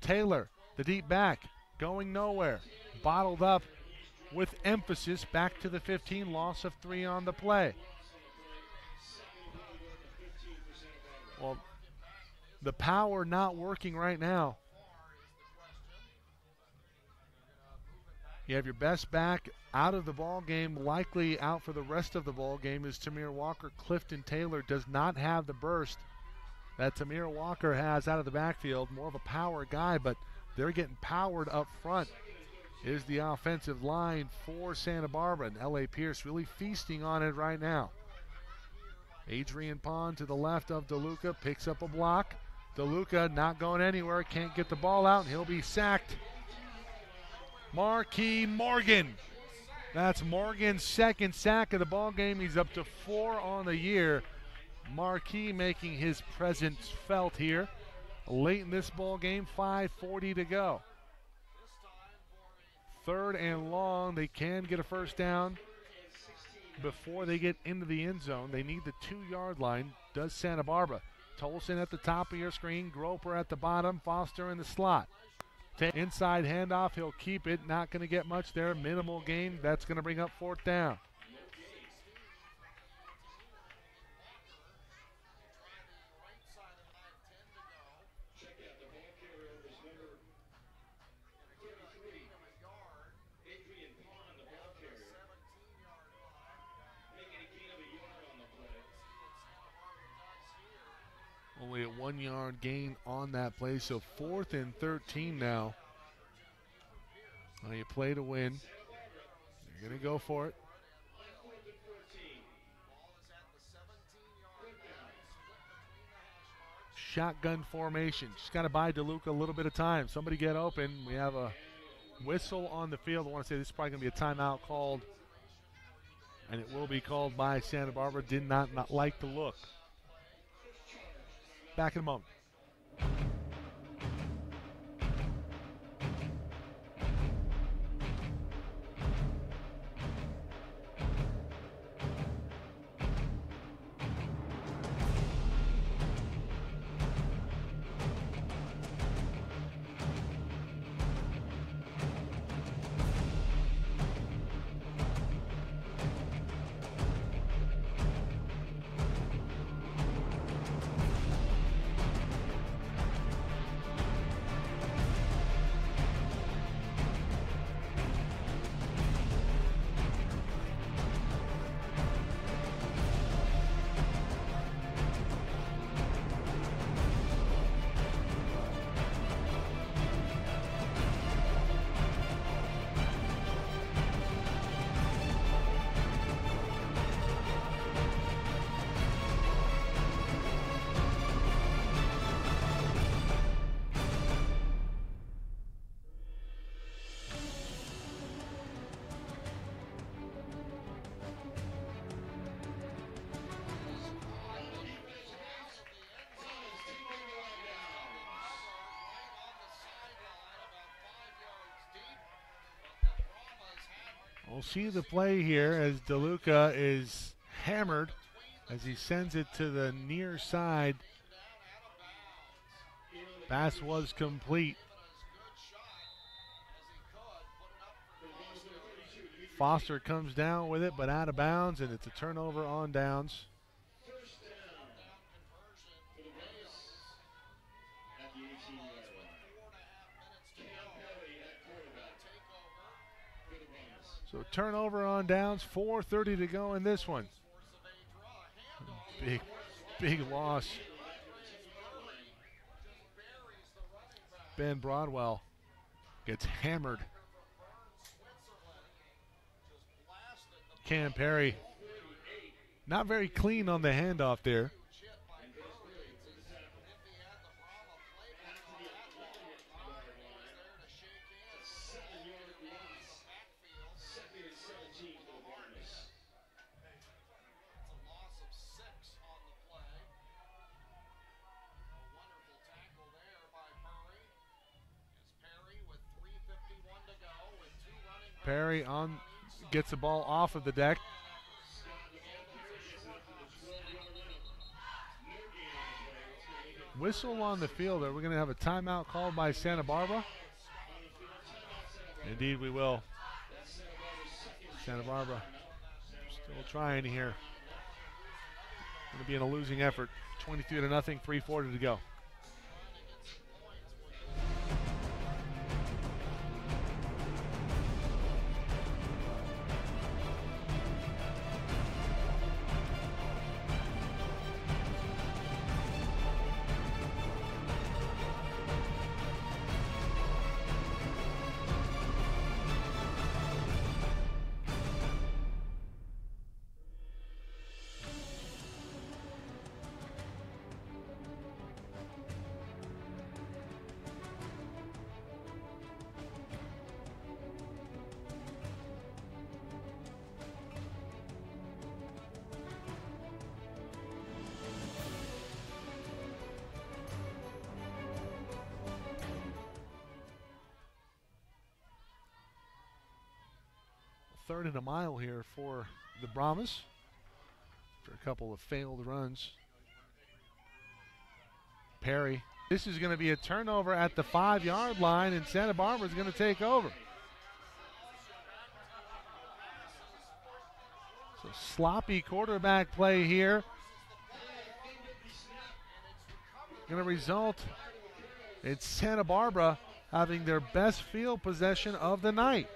Taylor, the deep back, going nowhere. Bottled up with emphasis back to the 15, loss of 3 on the play. Well, the power not working right now. You have your best back out of the ball game, likely out for the rest of the ball game is Tamir Walker. Clifton Taylor does not have the burst that Tamir Walker has out of the backfield. More of a power guy, but they're getting powered up front. Is the offensive line for Santa Barbara, and L.A. Pierce really feasting on it right now. Adrian Pond to the left of DeLuca, picks up a block. DeLuca not going anywhere, can't get the ball out, and he'll be sacked. Marquis Morgan. That's Morgan's second sack of the ball game. He's up to 4 on the year. Marquis making his presence felt here. Late in this ball game, 5:40 to go. 3rd and long. They can get a first down before they get into the end zone. They need the 2-yard line. Does Santa Barbara. Tolson at the top of your screen. Groper at the bottom. Foster in the slot. Inside handoff. He'll keep it. Not going to get much there. Minimal gain. That's going to bring up 4th down. Only a 1-yard gain on that play, so 4th and 13 now. Now you play to win. You're going to go for it. Shotgun formation. Just got to buy DeLuca a little bit of time. Somebody get open. We have a whistle on the field. I want to say this is probably going to be a timeout called, and it will be called by Santa Barbara. Did not like the look. Back in a moment. We'll see the play here as DeLuca is hammered as he sends it to the near side. Pass was complete. Foster comes down with it, but out of bounds, and it's a turnover on downs. So turnover on downs, 4:30 to go in this one. Big loss. Ben Broadwell gets hammered. Cam Perry not very clean on the handoff there. Perry gets the ball off of the deck. Whistle on the field. Are we going to have a timeout called by Santa Barbara? Indeed we will. Santa Barbara still trying here. Going to be in a losing effort. 23-0, 3:40 to go. Third and a mile here for the Brahmas after a couple of failed runs. Perry. This is going to be a turnover at the 5-yard line, and Santa Barbara is going to take over. So sloppy quarterback play here. Going to result in Santa Barbara having their best field possession of the night.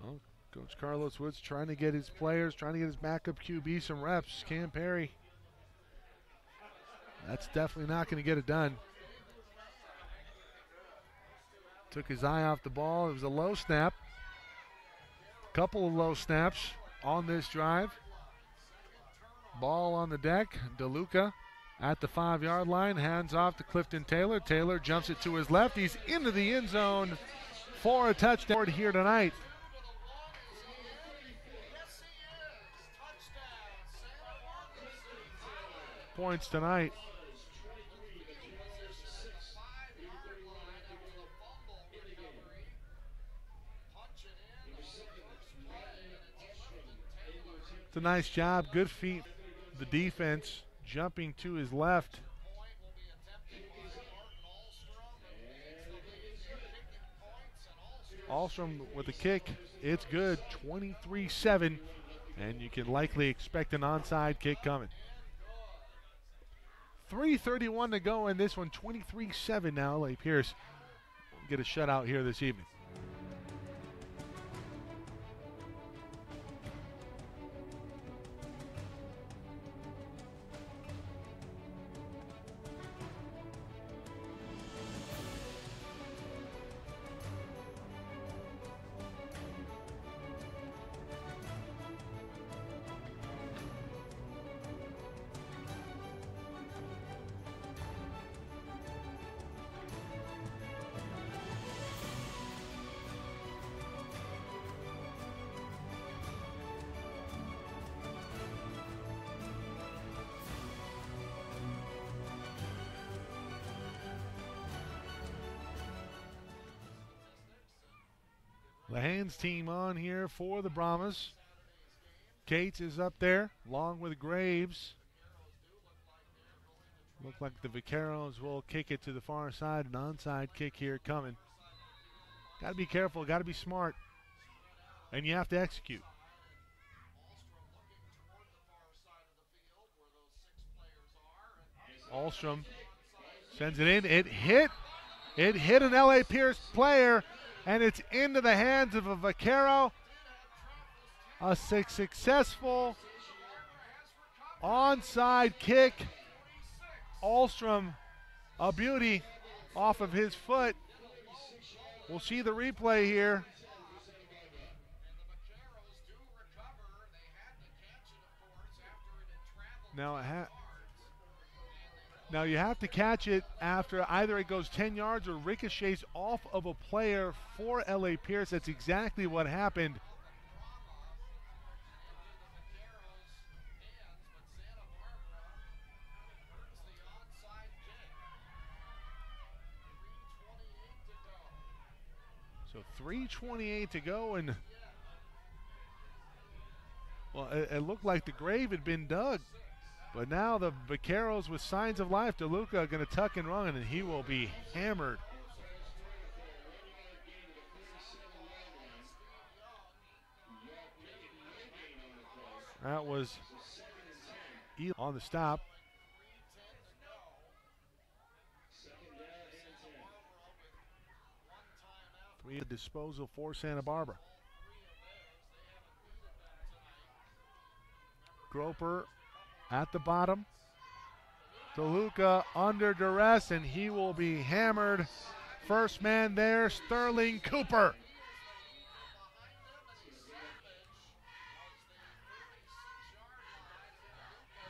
Well, Coach Carlos Woods trying to get his players, trying to get his backup QB some reps. Cam Perry, that's definitely not going to get it done. Took his eye off the ball. It was a low snap. Couple of low snaps on this drive. Ball on the deck. DeLuca at the 5-yard line. Hands off to Clifton Taylor. Taylor jumps it to his left. He's into the end zone for a touchdown here tonight. Points tonight. It's a nice job, good feet. The defense jumping to his left. Alstrom with a kick. It's good, 23-7, and you can likely expect an onside kick coming. 3:31 to go in this one, 23-7 now. LA Pierce will get a shutout here this evening. The Hands team on here for the Brahmas. Cates is up there along with Graves. Look like the Vaqueros will kick it to the far side. An onside kick here coming. Got to be careful, got to be smart, and you have to execute. Alstrom sends it in. It hit an LA Pierce player, and it's into the hands of a Vaquero. A successful onside kick. Alstrom, a beauty off of his foot. We'll see the replay here. Now you have to catch it after either it goes 10 yards or ricochets off of a player for LA Pierce. That's exactly what happened. So 3:28 to go, and well, it looked like the grave had been dug. But now the Vaqueros with signs of life. DeLuca going to tuck and run, and he will be hammered. That was on the stop. Three disposal for Santa Barbara. Groper at the bottom. DeLuca under duress, and he will be hammered. First man there, Sterling Cooper.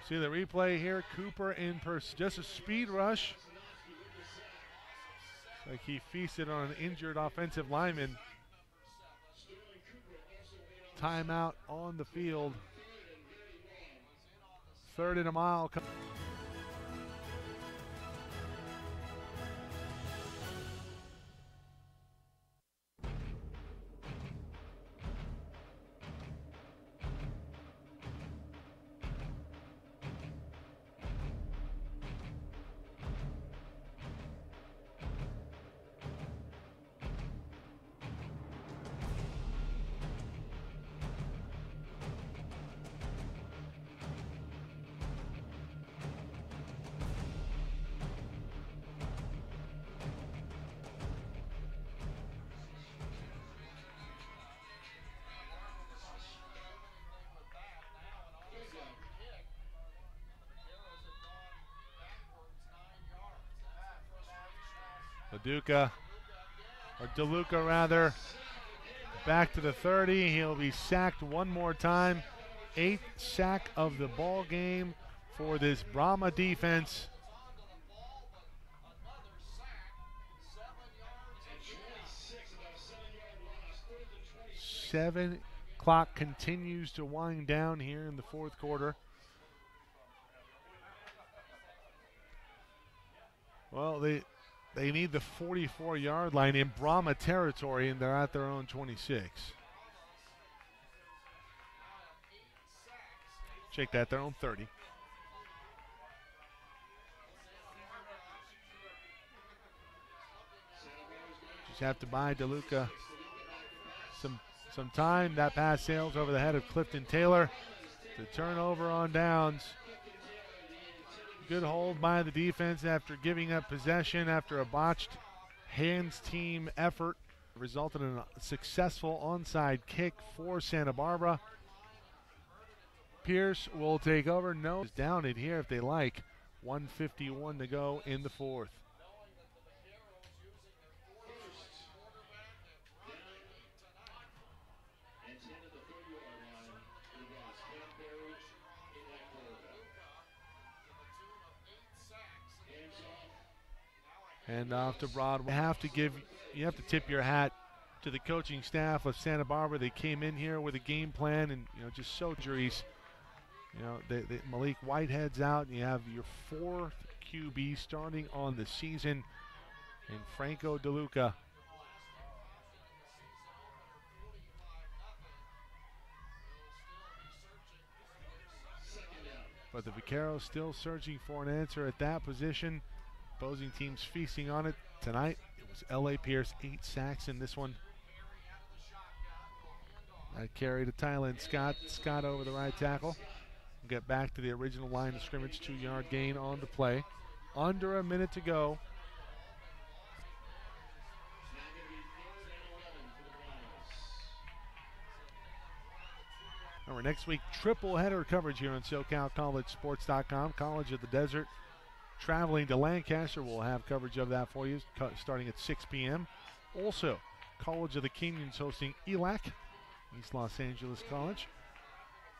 See the replay here. Cooper in just a speed rush. Like he feasted on an injured offensive lineman. Timeout on the field. 3rd and a mile. DeLuca rather, back to the 30. He'll be sacked one more time. 8th sack of the ball game for this Brahma defense. Clock continues to wind down here in the 4th quarter. Well, they need the 44-yard line in Brahma territory, and they're at their own 26. Check that, their own 30. Just have to buy DeLuca some time. That pass sails over the head of Clifton Taylor. The turnover on downs. Good hold by the defense after giving up possession after a botched hands team effort. Resulted in a successful onside kick for Santa Barbara. Pierce will take over. No, down it here if they like. 1:51 to go in the 4th. And off to Broadway. You have to tip your hat to the coaching staff of Santa Barbara. They came in here with a game plan, and just so injuries. Malik Whitehead's out, and you have your 4th QB starting on the season, and Franco DeLuca. But the Vaqueros still searching for an answer at that position. Opposing teams feasting on it. Tonight, it was L.A. Pierce, 8 sacks in this one. That carry to Tylen Scott. Scott over the right tackle. We'll get back to the original line of scrimmage. 2-yard gain on the play. Under a minute to go. Remember, next week, triple header coverage here on SoCalCollegeSports.com. College of the Desert traveling to Lancaster. We'll have coverage of that for you starting at 6 p.m. Also, College of the Canyons hosting ELAC, East Los Angeles College,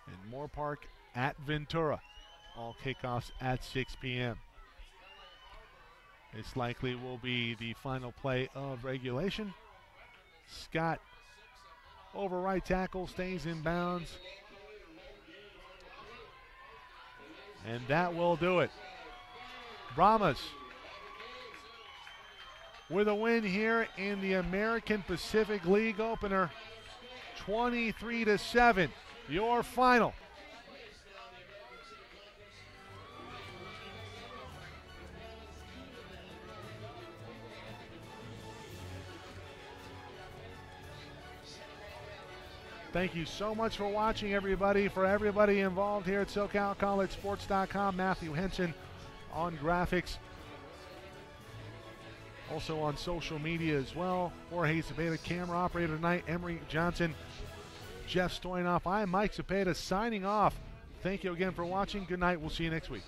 and Moore Park at Ventura. All kickoffs at 6 p.m. This likely will be the final play of regulation. Scott over right tackle, stays in bounds. And that will do it. Brahmas with a win here in the American Pacific League opener, 23-7. Your final. Thank you so much for watching, everybody. For everybody involved here at SoCalCollegeSports.com, Matthew Henson on graphics, also on social media as well. Jorge Cepeda, camera operator tonight. Emery Johnson, Jeff Stoynoff. I'm Mike Cepeda signing off. Thank you again for watching. Good night. We'll see you next week.